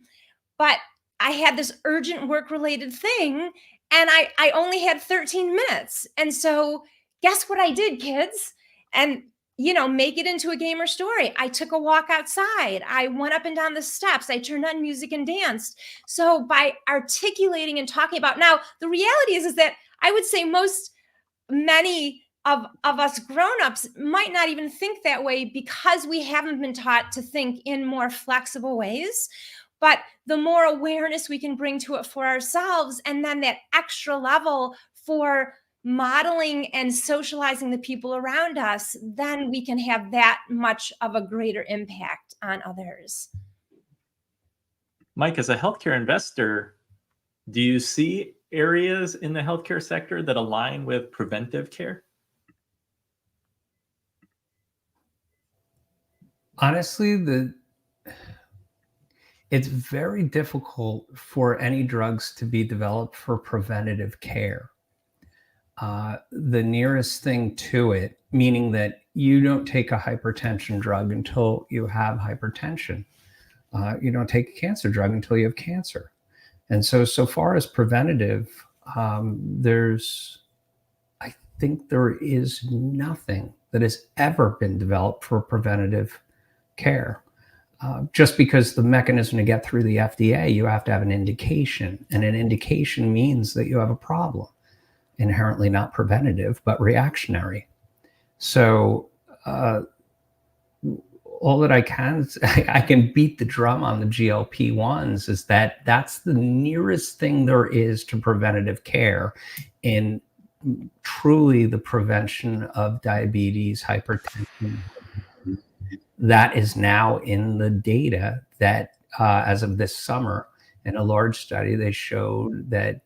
but I had this urgent work-related thing, and I only had 13 minutes. And so guess what I did, kids? And, make it into a gamer story. I took a walk outside. I went up and down the steps. I turned on music and danced. So by articulating and talking about, now the reality is that I would say many of us grown-ups might not even think that way because we haven't been taught to think in more flexible ways. But the more awareness we can bring to it for ourselves, and then that extra level for modeling and socializing the people around us, then we can have that much of a greater impact on others. Mike, as a healthcare investor, do you see areas in the healthcare sector that align with preventive care? Honestly, it's very difficult for any drugs to be developed for preventative care. The nearest thing to it, meaning that you don't take a hypertension drug until you have hypertension. You don't take a cancer drug until you have cancer. And so far as preventative, I think there is nothing that has ever been developed for preventative care. Just because the mechanism to get through the FDA, you have to have an indication, and an indication means that you have a problem, inherently not preventative, but reactionary. So all that I can beat the drum on the GLP-1s is that's the nearest thing there is to preventative care in truly the prevention of diabetes, hypertension. That is now in the data that as of this summer, in a large study, they showed that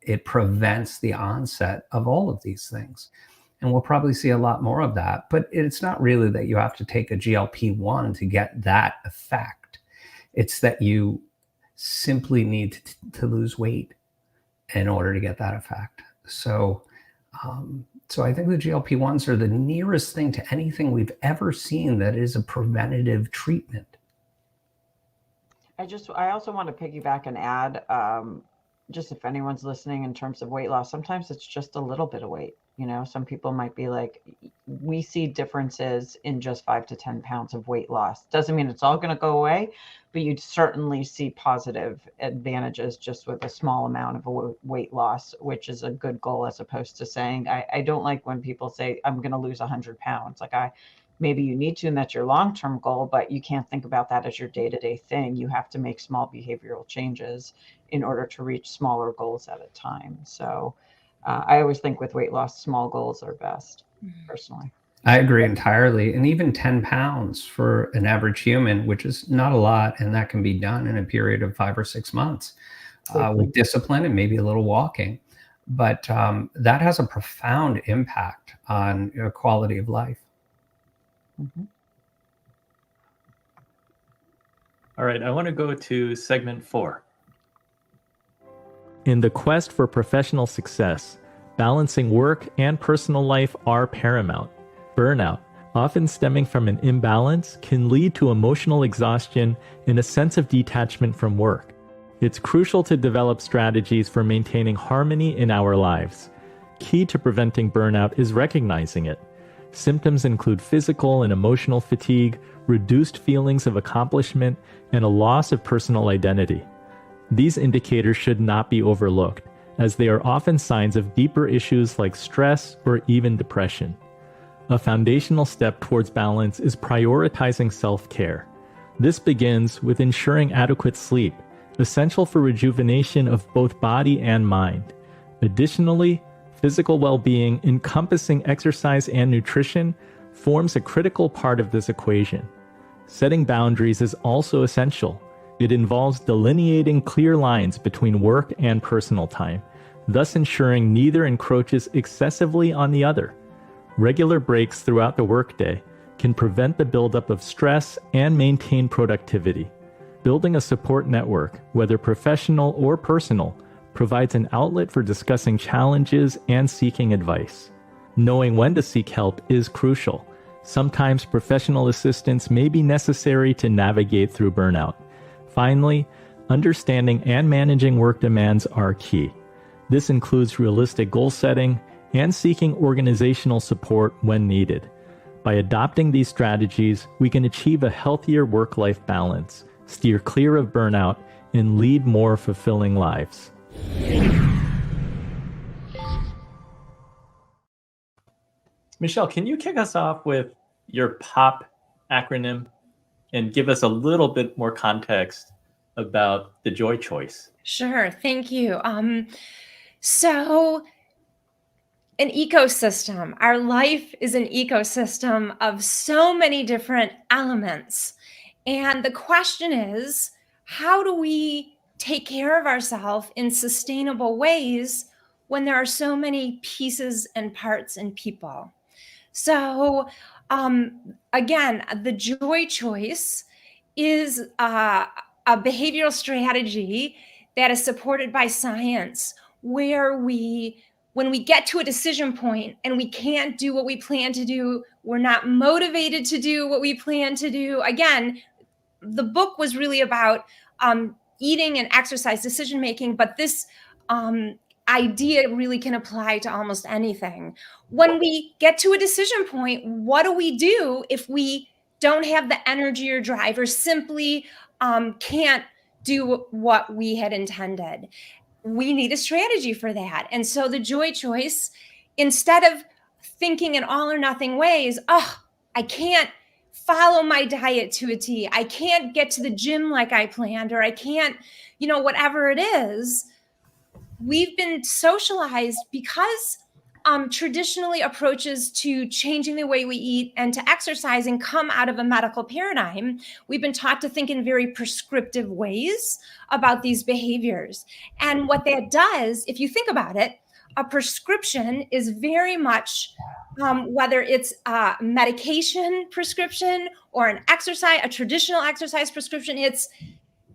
it prevents the onset of all of these things. And we'll probably see a lot more of that. But it's not really that you have to take a GLP-1 to get that effect. It's that you simply need to lose weight in order to get that effect. So I think the GLP-1s are the nearest thing to anything we've ever seen that is a preventative treatment. I also want to piggyback and add, just if anyone's listening in terms of weight loss, sometimes it's just a little bit of weight. Some people might be like, we see differences in just 5 to 10 pounds of weight loss. Doesn't mean it's all going to go away, but you'd certainly see positive advantages just with a small amount of weight loss, which is a good goal, as opposed to saying, I don't like when people say, I'm going to lose 100 pounds. Maybe you need to, and that's your long-term goal, but you can't think about that as your day-to-day thing. You have to make small behavioral changes in order to reach smaller goals at a time. So I always think with weight loss, small goals are best, personally. I agree entirely. And even 10 pounds for an average human, which is not a lot, and that can be done in a period of 5 or 6 months with discipline and maybe a little walking. But that has a profound impact on your quality of life. Mm-hmm. All right, I want to go to segment 4. In the quest for professional success, balancing work and personal life are paramount. Burnout, often stemming from an imbalance, can lead to emotional exhaustion and a sense of detachment from work. It's crucial to develop strategies for maintaining harmony in our lives. Key to preventing burnout is recognizing it. Symptoms include physical and emotional fatigue, reduced feelings of accomplishment, and a loss of personal identity. These indicators should not be overlooked, as they are often signs of deeper issues like stress or even depression. A foundational step towards balance is prioritizing self-care. This begins with ensuring adequate sleep, essential for rejuvenation of both body and mind. Additionally, physical well-being, encompassing exercise and nutrition, forms a critical part of this equation. Setting boundaries is also essential. It involves delineating clear lines between work and personal time, thus ensuring neither encroaches excessively on the other. Regular breaks throughout the workday can prevent the buildup of stress and maintain productivity. Building a support network, whether professional or personal, provides an outlet for discussing challenges and seeking advice. Knowing when to seek help is crucial. Sometimes professional assistance may be necessary to navigate through burnout. Finally, understanding and managing work demands are key. This includes realistic goal setting and seeking organizational support when needed. By adopting these strategies, we can achieve a healthier work-life balance, steer clear of burnout, and lead more fulfilling lives. Michelle, can you kick us off with your POP acronym and give us a little bit more context about the joy choice? Sure, thank you. So an ecosystem, our life is an ecosystem of so many different elements. And the question is, how do we take care of ourselves in sustainable ways when there are so many pieces and parts and people? So again, the joy choice is a behavioral strategy that is supported by science, where when we get to a decision point and we can't do what we plan to do, we're not motivated to do what we plan to do. Again, the book was really about eating and exercise decision making, but this idea really can apply to almost anything. When we get to a decision point, what do we do if we don't have the energy or drive, or simply can't do what we had intended? We need a strategy for that. And so the joy choice, instead of thinking in all or nothing ways, oh, I can't follow my diet to a T, I can't get to the gym like I planned, or I can't, whatever it is, we've been socialized because traditionally approaches to changing the way we eat and to exercising come out of a medical paradigm. We've been taught to think in very prescriptive ways about these behaviors. And what that does, if you think about it, a prescription is very much, whether it's a medication prescription or a traditional exercise prescription, it's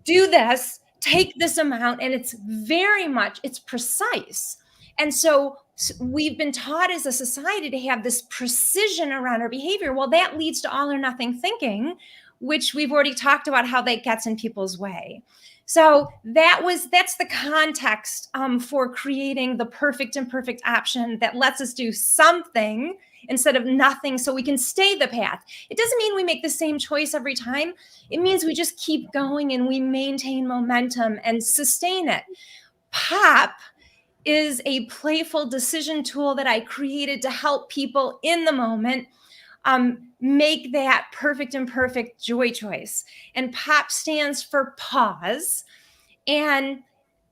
do this, take this amount, and it's precise. And so we've been taught as a society to have this precision around our behavior. Well, that leads to all or nothing thinking, which we've already talked about how that gets in people's way. So that's the context for creating the perfect imperfect option that lets us do something instead of nothing, so we can stay the path. It doesn't mean we make the same choice every time. It means we just keep going and we maintain momentum and sustain it. POP is a playful decision tool that I created to help people in the moment make that perfect and perfect joy choice. And POP stands for pause. And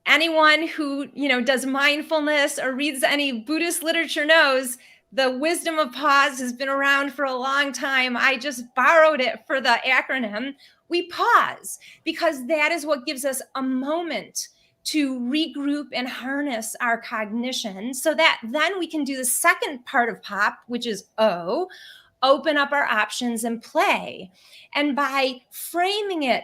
anyone who does mindfulness or reads any Buddhist literature knows the wisdom of pause has been around for a long time. I just borrowed it for the acronym. We pause because that is what gives us a moment to regroup and harness our cognition, so that then we can do the second part of POP, which is O, open up our options and play. And by framing it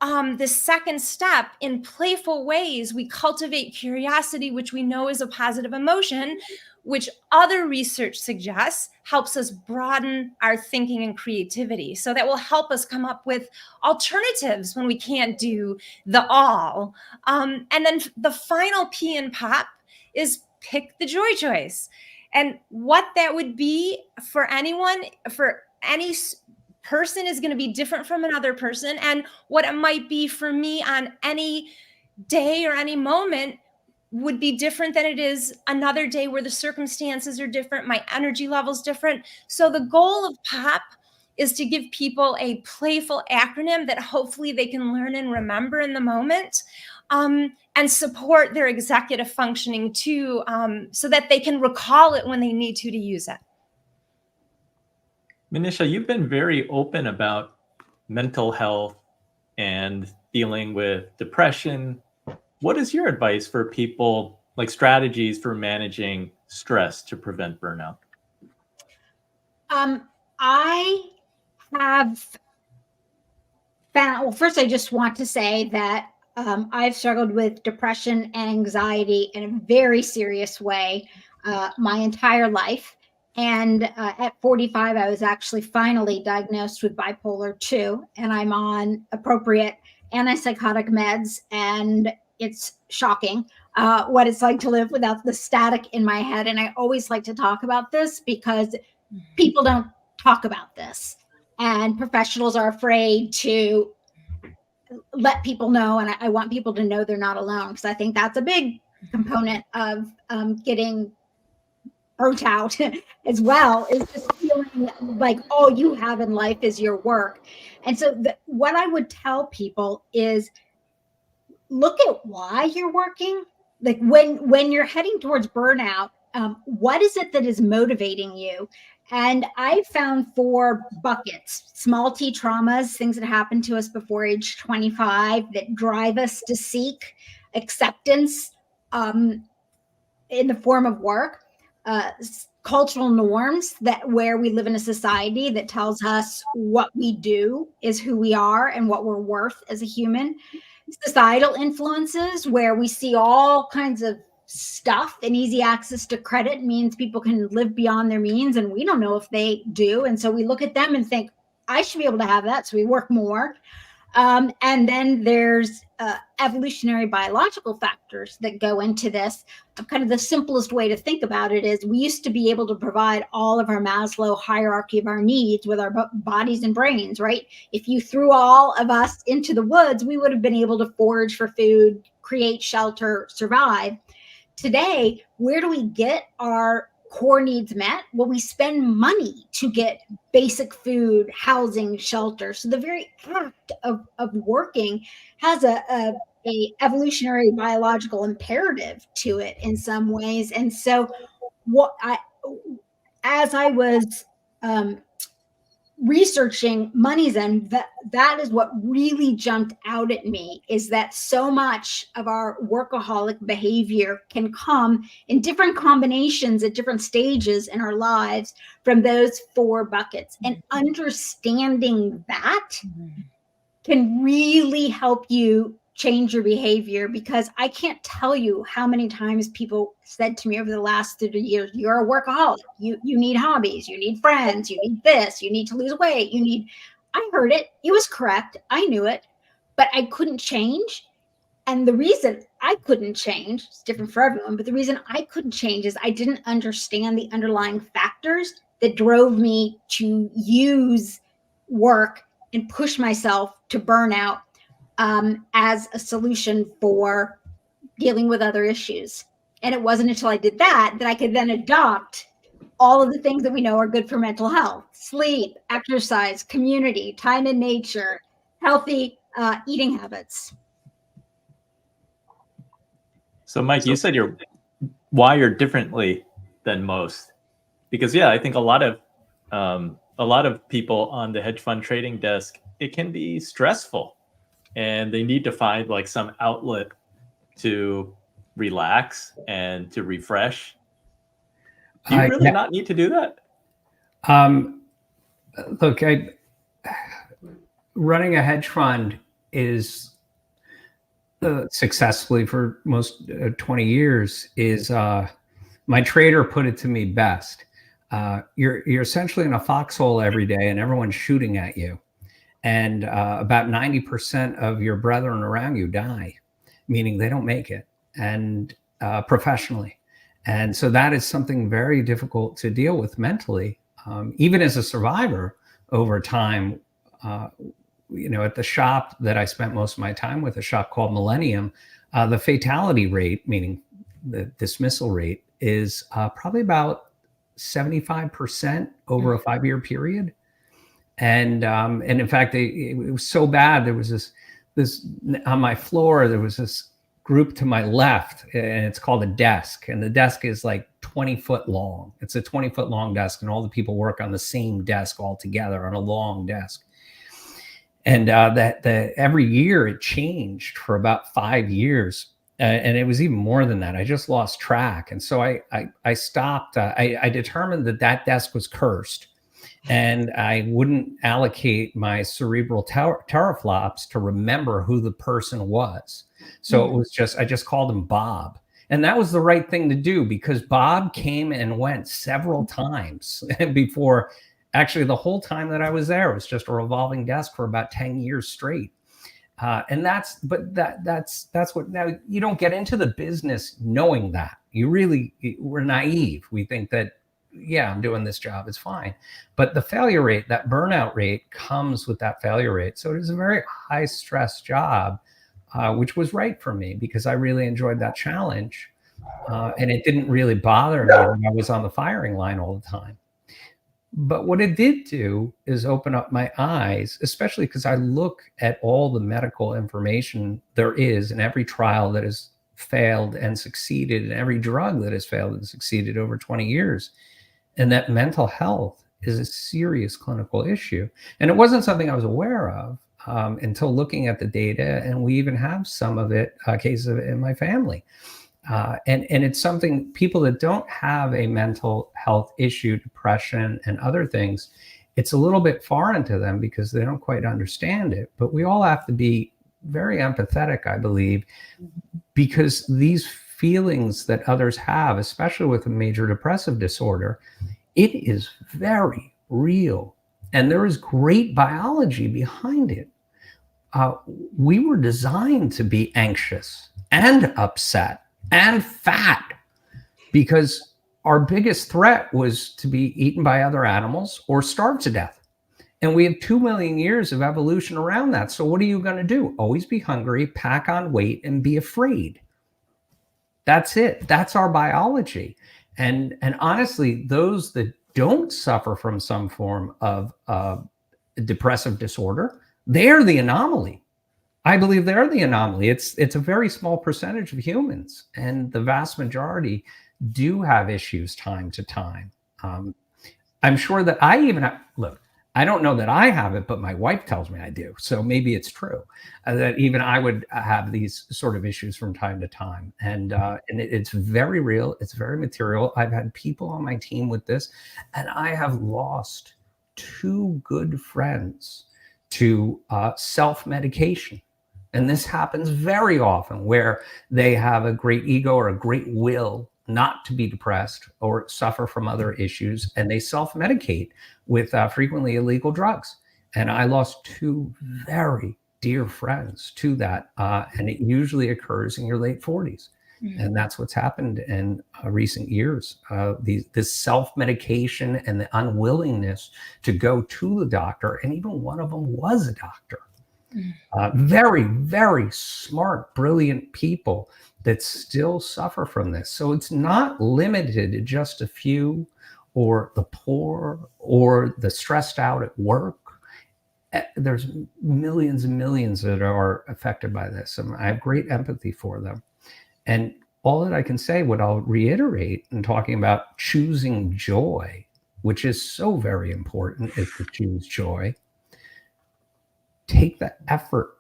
the second step, in playful ways, we cultivate curiosity, which we know is a positive emotion, which other research suggests helps us broaden our thinking and creativity. So that will help us come up with alternatives when we can't do the all. And then the final P in POP is pick the joy choice. And what that would be for anyone, for any person, is going to be different from another person. And what it might be for me on any day or any moment would be different than it is another day where the circumstances are different, my energy level's different. So the goal of POP is to give people a playful acronym that hopefully they can learn and remember in the moment, and support their executive functioning too, so that they can recall it when they need to use it. Manisha, you've been very open about mental health and dealing with depression. What is your advice for people, like strategies for managing stress to prevent burnout? I have found, well, first, I just want to say that I've struggled with depression and anxiety in a very serious way my entire life. And at 45, I was actually finally diagnosed with bipolar 2, and I'm on appropriate antipsychotic meds. And it's shocking what it's like to live without the static in my head. And I always like to talk about this because people don't talk about this, and professionals are afraid to let people know. And I want people to know they're not alone, because I think that's a big component of getting burnt out as well, is just feeling like all you have in life is your work. And so what I would tell people is, look at why you're working. Like when you're heading towards burnout, what is it that is motivating you? And I found 4 buckets: small T traumas, things that happened to us before age 25 that drive us to seek acceptance in the form of work. Cultural norms, that where we live in a society that tells us what we do is who we are and what we're worth as a human. Societal influences, where we see all kinds of stuff, and easy access to credit means people can live beyond their means, and we don't know if they do. And so we look at them and think, I should be able to have that, so we work more. And then there's evolutionary biological factors that go into this. Kind of the simplest way to think about it is, we used to be able to provide all of our Maslow hierarchy of our needs with our bodies and brains, right? If you threw all of us into the woods, we would have been able to forage for food, create shelter, survive. Today, where do we get our core needs met? Well, we spend money to get basic food, housing, shelter. So the very act of working has a evolutionary biological imperative to it in some ways. And so as I was researching Money's End, that is what really jumped out at me, is that so much of our workaholic behavior can come in different combinations at different stages in our lives from those 4 buckets. And understanding that can really help you change your behavior, because I can't tell you how many times people said to me over the last 30 years, you're a workaholic, you need hobbies, you need friends, you need this, you need to lose weight, I heard it was correct, I knew it, but I couldn't change. And the reason I couldn't change, it's different for everyone, but the reason I couldn't change is I didn't understand the underlying factors that drove me to use work and push myself to burnout as a solution for dealing with other issues. And it wasn't until I did that I could then adopt all of the things that we know are good for mental health: sleep, exercise, community, time in nature, healthy eating habits. So Mike, you said you're wired differently than most, because I think a lot of people on the hedge fund trading desk, it can be stressful, and they need to find like some outlet to relax and to refresh. Do you really not need to do that? Look, running a hedge fund is successfully for most 20 years is my trader put it to me best. You're essentially in a foxhole every day and everyone's shooting at you. And about 90% of your brethren around you die, meaning they don't make it, and professionally. And so that is something very difficult to deal with mentally. Even as a survivor over time, at the shop that I spent most of my time with, a shop called Millennium, the fatality rate, meaning the dismissal rate, is probably about 75% over a 5-year period. And in fact, it was so bad. There was this on my floor. There was this group to my left, and it's called a desk. And the desk is like 20 foot long. It's a 20-foot long desk, and all the people work on the same desk all together on a long desk. And every year it changed for about 5 years. And it was even more than that. I just lost track. And so I stopped. I determined that desk was cursed. And I wouldn't allocate my cerebral teraflops to remember who the person was. So it was I just called him Bob. And that was the right thing to do, because Bob came and went several times before. Actually, the whole time that I was there, it was just a revolving desk for about 10 years straight. And that's what, now you don't get into the business knowing that. We're naive. We think that, yeah, I'm doing this job, it's fine. But the failure rate, that burnout rate, comes with that failure rate. So it is a very high stress job, which was right for me because I really enjoyed that challenge. And it didn't really bother me when I was on the firing line all the time. But what it did do is open up my eyes, especially because I look at all the medical information there is in every trial that has failed and succeeded, and every drug that has failed and succeeded over 20 years. And that mental health is a serious clinical issue. And it wasn't something I was aware of until looking at the data. And we even have some of it, cases of it in my family. And it's something, people that don't have a mental health issue, depression and other things, it's a little bit foreign to them because they don't quite understand it. But we all have to be very empathetic, I believe, because these feelings that others have, especially with a major depressive disorder, it is very real. And there is great biology behind it. We were designed to be anxious and upset and fat because our biggest threat was to be eaten by other animals or starve to death. And we have 2 million years of evolution around that. So what are you going to do? Always be hungry, pack on weight, and be afraid. That's it. That's our biology. And honestly, those that don't suffer from some form of depressive disorder, they're the anomaly. I believe they're the anomaly. It's a very small percentage of humans, and the vast majority do have issues time to time. I'm sure that I even have, look, I don't know that I have it, but my wife tells me I do. So maybe it's true that even I would have these sort of issues from time to time. And it's very real. It's very material. I've had people on my team with this, and I have lost 2 good friends to self-medication. And this happens very often where they have a great ego or a great will not to be depressed or suffer from other issues, and they self-medicate with frequently illegal drugs. And I lost 2 very dear friends to that, and it usually occurs in your late 40s. Mm-hmm. And that's what's happened in recent years. This self-medication and the unwillingness to go to the doctor, and even one of them was a doctor. Very, very smart, brilliant people that still suffer from this. So it's not limited to just a few or the poor or the stressed out at work. There's millions and millions that are affected by this. And I have great empathy for them. And all that I can say, what I'll reiterate in talking about choosing joy, which is so very important, is to choose joy. Take the effort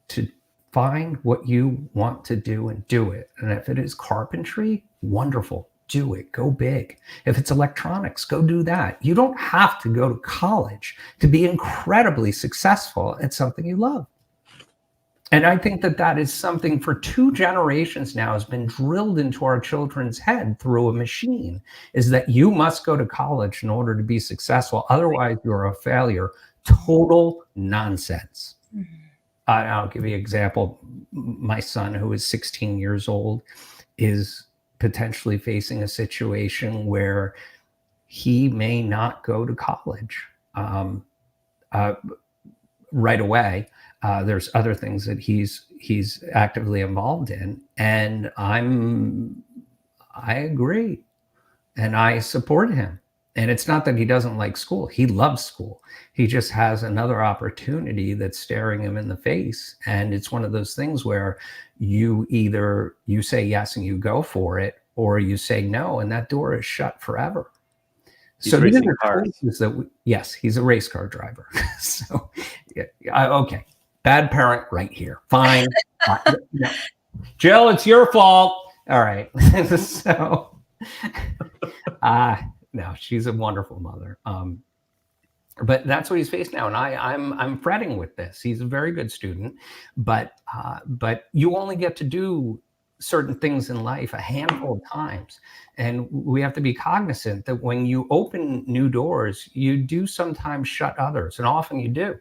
to find what you want to do and do it. And if it is carpentry, wonderful, do it, go big. If it's electronics, go do that. You don't have to go to college to be incredibly successful at something you love. And I think that that is something for 2 generations now has been drilled into our children's head through a machine, is that you must go to college in order to be successful. Otherwise, you're a failure. Total nonsense. I'll give you an example. My son, who is 16 years old, is potentially facing a situation where he may not go to college right away. There's other things that he's actively involved in, and I agree, and I support him. And it's not that he doesn't like school; he loves school. He just has another opportunity that's staring him in the face, and it's one of those things where you say yes and you go for it, or you say no, and that door is shut forever. He's So racing these are cars. choices that yes, he's a race car driver. So okay. Bad parent right here. Fine. No. Jill, it's your fault. All right. So, no, she's a wonderful mother. But that's what he's faced now, and I'm fretting with this. He's a very good student, but you only get to do certain things in life a handful of times, and we have to be cognizant that when you open new doors, you do sometimes shut others, and often you do.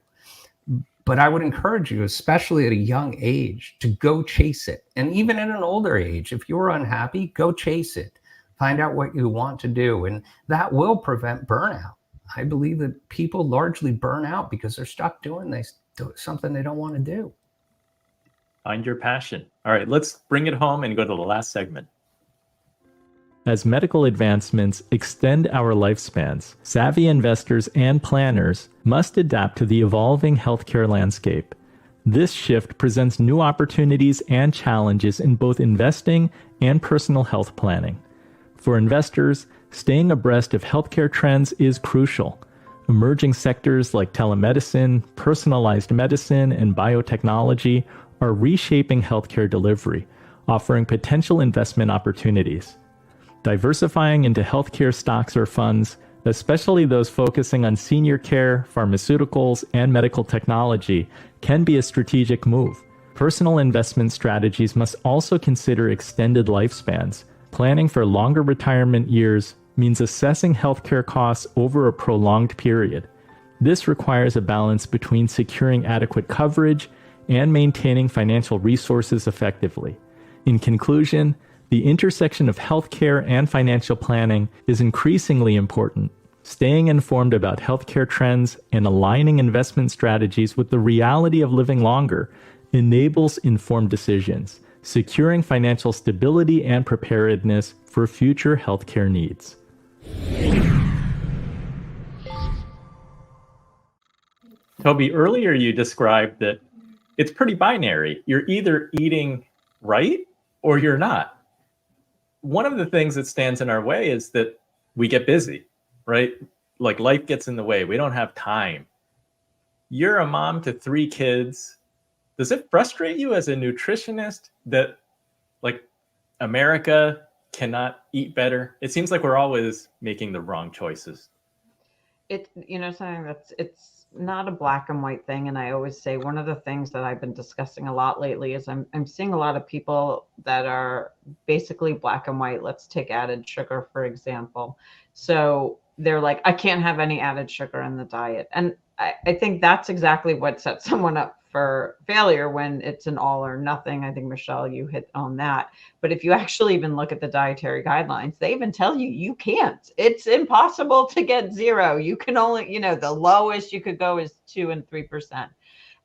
But I would encourage you, especially at a young age, to go chase it. And even at an older age, if you're unhappy, go chase it. Find out what you want to do. And that will prevent burnout. I believe that people largely burn out because they're stuck doing something they don't want to do. Find your passion. All right, let's bring it home and go to the last segment. As medical advancements extend our lifespans, savvy investors and planners must adapt to the evolving healthcare landscape. This shift presents new opportunities and challenges in both investing and personal health planning. For investors, staying abreast of healthcare trends is crucial. Emerging sectors like telemedicine, personalized medicine, and biotechnology are reshaping healthcare delivery, offering potential investment opportunities. Diversifying into healthcare stocks or funds, especially those focusing on senior care, pharmaceuticals, and medical technology, can be a strategic move. Personal investment strategies must also consider extended lifespans. Planning for longer retirement years means assessing healthcare costs over a prolonged period. This requires a balance between securing adequate coverage and maintaining financial resources effectively. In conclusion, the intersection of healthcare and financial planning is increasingly important. Staying informed about healthcare trends and aligning investment strategies with the reality of living longer enables informed decisions, securing financial stability and preparedness for future healthcare needs. Toby, earlier you described that it's pretty binary. You're either eating right or you're not. One of the things that stands in our way is that we get busy, right? Like life gets in the way. We don't have time. You're a mom to 3 kids. Does it frustrate you as a nutritionist that like America cannot eat better? It seems like we're always making the wrong choices. Something it's not a black and white thing. And I always say one of the things that I've been discussing a lot lately is I'm seeing a lot of people that are basically black and white. Let's take added sugar, for example. So they're like, I can't have any added sugar in the diet. And I think that's exactly what sets someone up for failure when it's an all or nothing. I think, Michelle, you hit on that. But if you actually even look at the dietary guidelines, they even tell you can't. It's impossible to get 0. You can only, the lowest you could go is 2 and 3%.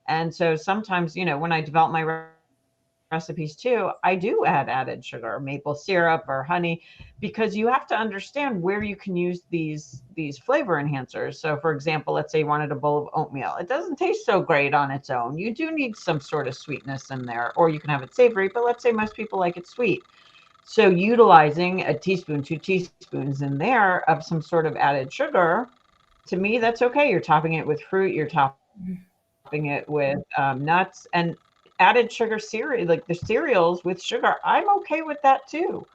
And so sometimes, when I develop my recipes too, I do add added sugar, maple syrup or honey, because you have to understand where you can use these flavor enhancers. So for example, let's say you wanted a bowl of oatmeal. It doesn't taste so great on its own. You do need some sort of sweetness in there, or you can have it savory, but let's say most people like it sweet. So utilizing a teaspoon, 2 teaspoons in there of some sort of added sugar, to me, that's okay. You're topping it with fruit, you're topping it with nuts, and added sugar cereal, like the cereals with sugar, I'm okay with that too.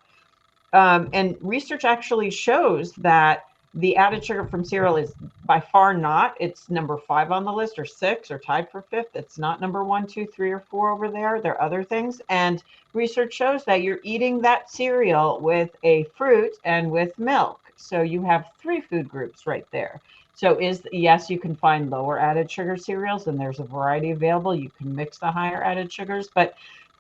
And research actually shows that The added sugar from cereal is by far not. It's number 5 on the list, or 6, or tied for 5th. It's not number 1, 2, 3, or 4 over there. There are other things. And research shows that you're eating that cereal with a fruit and with milk. So you have 3 food groups right there. So yes, you can find lower added sugar cereals, and there's a variety available. You can mix the higher added sugars, but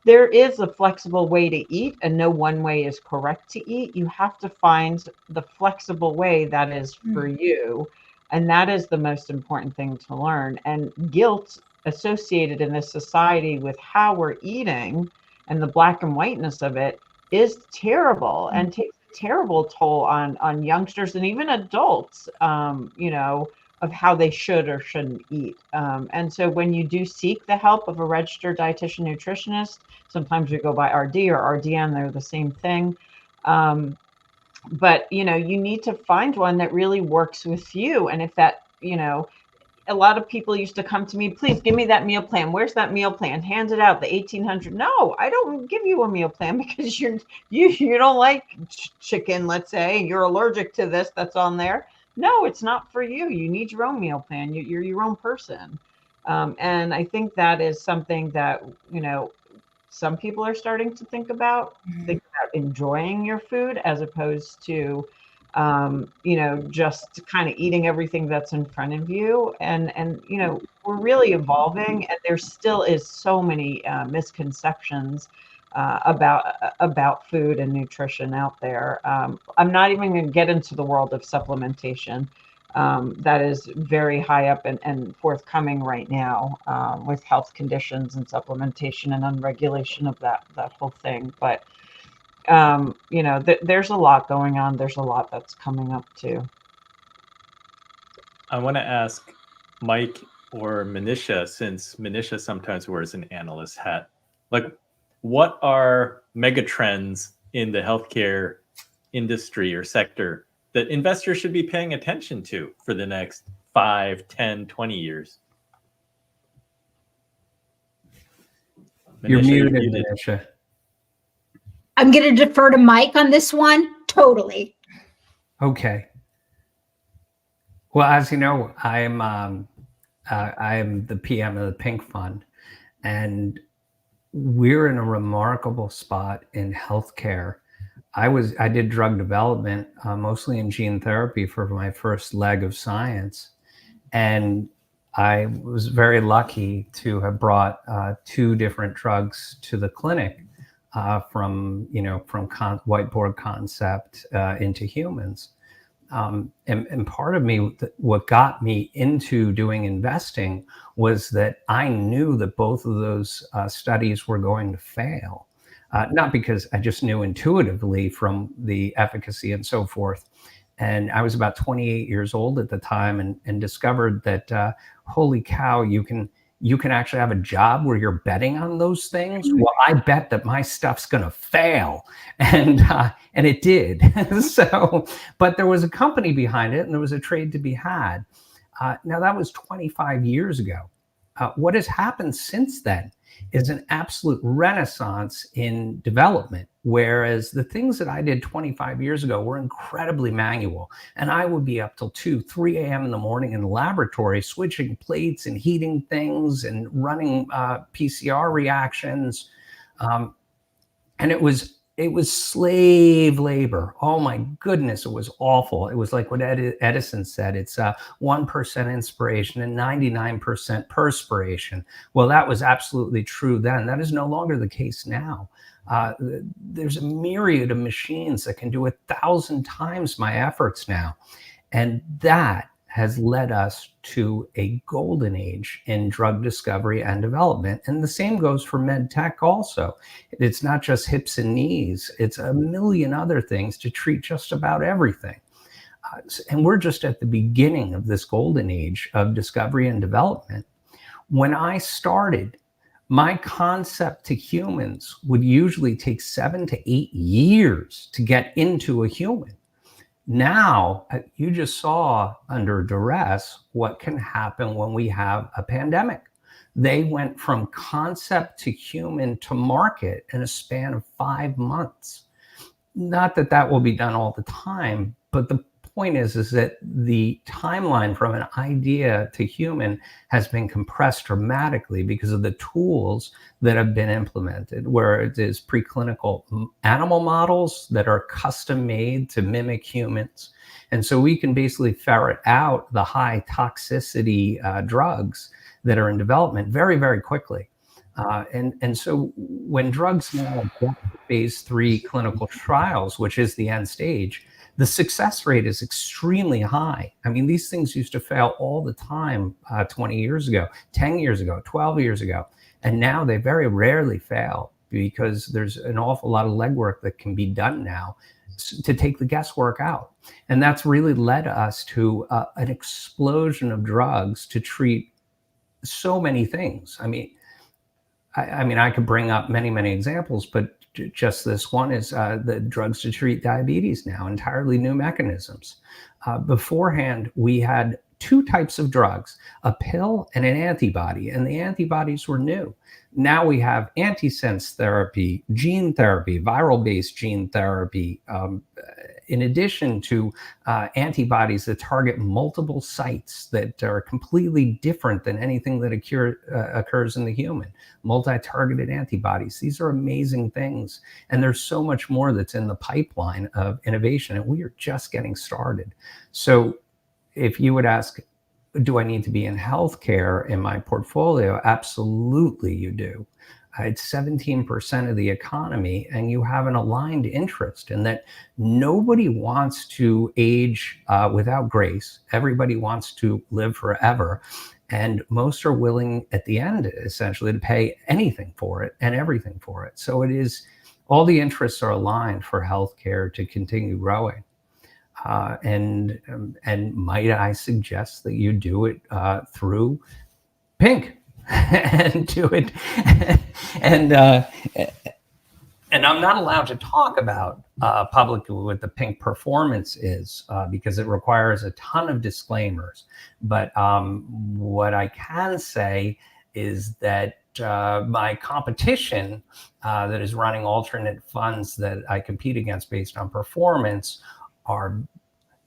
there is a flexible way to eat, and no one way is correct to eat. You have to find the flexible way that is for you. And that is the most important thing to learn. And guilt associated in this society with how we're eating and the black and whiteness of it is terrible and takes a terrible toll on youngsters and even adults, of how they should or shouldn't eat. And so when you do seek the help of a registered dietitian nutritionist, sometimes we go by RD or RDN, they're the same thing. But, you need to find one that really works with you. And if that, a lot of people used to come to me, please give me that meal plan. Where's that meal plan? Hand it out, the 1800. No, I don't give you a meal plan because you don't like chicken, let's say, you're allergic to this that's on there. No, it's not for you. You need your own meal plan. You're your own person. And I think that is something that, some people are starting to think about enjoying your food as opposed to, just kind of eating everything that's in front of you. And we're really evolving, and there still is so many misconceptions about food and nutrition out there. I'm not even going to get into the world of supplementation. That is very high up and forthcoming right now, with health conditions and supplementation and unregulation of that whole thing. But there's a lot going on. There's a lot that's coming up too. I want to ask Mike or Manisha, since Manisha sometimes wears an analyst hat, what are mega trends in the healthcare industry or sector that investors should be paying attention to for the next 5, 10, 20 years? You're muted, Manisha. I'm going to defer to Mike on this one. Totally. Okay. Well, as you know, I am the PM of the Pink Fund, and we're in a remarkable spot in healthcare. I did drug development, mostly in gene therapy, for my first leg of science, and I was very lucky to have brought 2 different drugs to the clinic, from whiteboard concept into humans. And part of me, what got me into doing investing was that I knew that both of those studies were going to fail. Not because I just knew intuitively from the efficacy and so forth. And I was about 28 years old at the time, and discovered that, holy cow, you can actually have a job where you're betting on those things. Well, I bet that my stuff's going to fail. And it did. So, but there was a company behind it, and there was a trade to be had. Now that was 25 years ago. What has happened since then is an absolute renaissance in development. Whereas the things that I did 25 years ago were incredibly manual. And I would be up till 2, 3 a.m. in the morning in the laboratory, switching plates and heating things and running PCR reactions. And it was slave labor. Oh my goodness, it was awful. It was like what Edison said, it's 1% inspiration and 99% perspiration. Well, that was absolutely true then. That is no longer the case now. There's a myriad of machines that can do 1,000 times my efforts now. And that has led us to a golden age in drug discovery and development. And the same goes for med tech also. It's not just hips and knees. It's a million other things to treat just about everything. And we're just at the beginning of this golden age of discovery and development. When I started, my concept to humans would usually take 7 to 8 years to get into a human. Now, you just saw under duress what can happen when we have a pandemic. They went from concept to human to market in a span of 5 months. Not that that will be done all the time, but the point is that the timeline from an idea to human has been compressed dramatically because of the tools that have been implemented, where it is preclinical animal models that are custom made to mimic humans. And so we can basically ferret out the high toxicity drugs that are in development very, very quickly. And so when drugs now get to phase 3 clinical trials, which is the end stage, the success rate is extremely high. I mean, these things used to fail all the time 20 years ago, 10 years ago, 12 years ago. And now they very rarely fail because there's an awful lot of legwork that can be done now to take the guesswork out. And that's really led us to an explosion of drugs to treat so many things. I mean, I could bring up many, many examples, but just this one is the drugs to treat diabetes now, entirely new mechanisms. Beforehand, we had 2 types of drugs, a pill and an antibody, and the antibodies were new. Now we have antisense therapy, gene therapy, viral-based gene therapy, in addition to antibodies that target multiple sites that are completely different than anything that occurs in the human. Multi-targeted antibodies. These are amazing things. And there's so much more that's in the pipeline of innovation, and we are just getting started. So if you would ask, do I need to be in healthcare in my portfolio? Absolutely, you do. It's 17% of the economy, and you have an aligned interest in that. Nobody wants to age without grace. Everybody wants to live forever. And most are willing at the end, essentially, to pay anything for it and everything for it. So it is, all the interests are aligned for healthcare to continue growing. And might I suggest that you do it through Pink and do it. And I'm not allowed to talk about publicly what the Pink performance is because it requires a ton of disclaimers. But what I can say is that my competition that is running alternate funds that I compete against based on performance are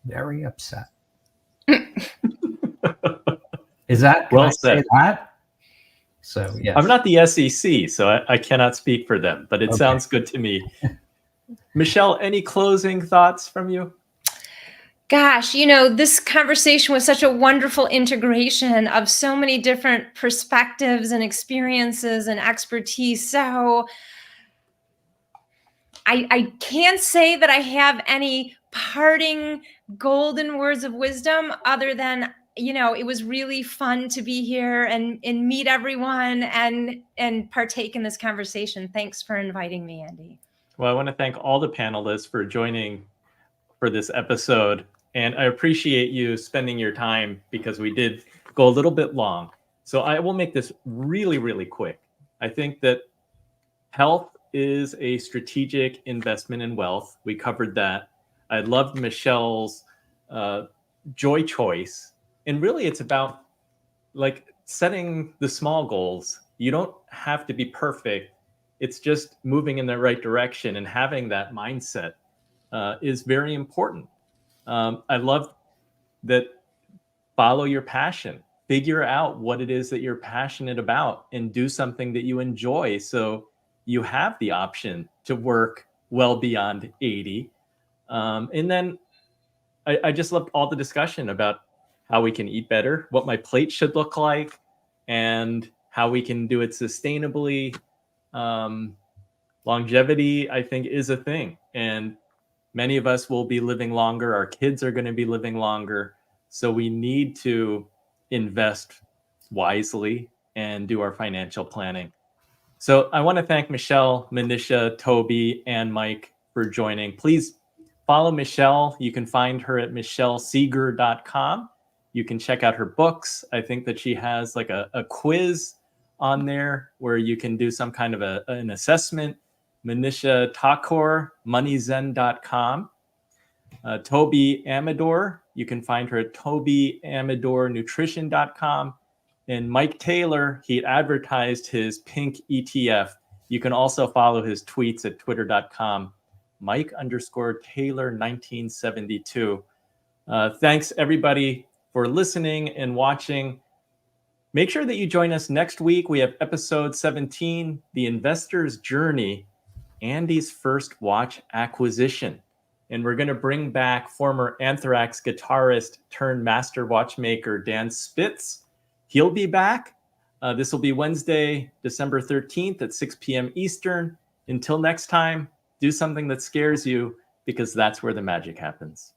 very upset. Is that well said? That? So yes. I'm not the SEC, so I cannot speak for them, but it sounds good to me. Michelle, any closing thoughts from you? Gosh, this conversation was such a wonderful integration of so many different perspectives and experiences and expertise. So I can't say that I have any parting golden words of wisdom other than, it was really fun to be here and meet everyone and partake in this conversation. Thanks for inviting me, Andy. Well, I want to thank all the panelists for joining for this episode. And I appreciate you spending your time because we did go a little bit long. So I will make this really, really quick. I think that health is a strategic investment in wealth. We covered that. I loved Michelle's joy choice. And really, it's about setting the small goals. You don't have to be perfect. It's just moving in the right direction, and having that mindset is very important. I love that. Follow your passion. Figure out what it is that you're passionate about and do something that you enjoy. So you have the option to work well beyond 80. And then I just loved all the discussion about how we can eat better, what my plate should look like, and how we can do it sustainably. Longevity, I think, is a thing. And many of us will be living longer. Our kids are going to be living longer. So we need to invest wisely and do our financial planning. So I want to thank Michelle, Manisha, Toby, and Mike for joining. Please follow Michelle. You can find her at michellesegar.com. You can check out her books. I think that she has a quiz on there where you can do some kind of an assessment. Manisha Thakur, moneyzen.com. Toby Amidor, you can find her at tobyamidornutrition.com. And Mike Taylor, he advertised his Pink ETF. You can also follow his tweets at twitter.com, Mike_Taylor1972. Thanks, everybody, for listening and watching. Make sure that you join us next week. We have episode 17, The Investor's Journey, Andy's First Watch Acquisition. And we're going to bring back former Anthrax guitarist turned master watchmaker Dan Spitz. He'll be back. This will be Wednesday, December 13th at 6 p.m. Eastern. Until next time, do something that scares you, because that's where the magic happens.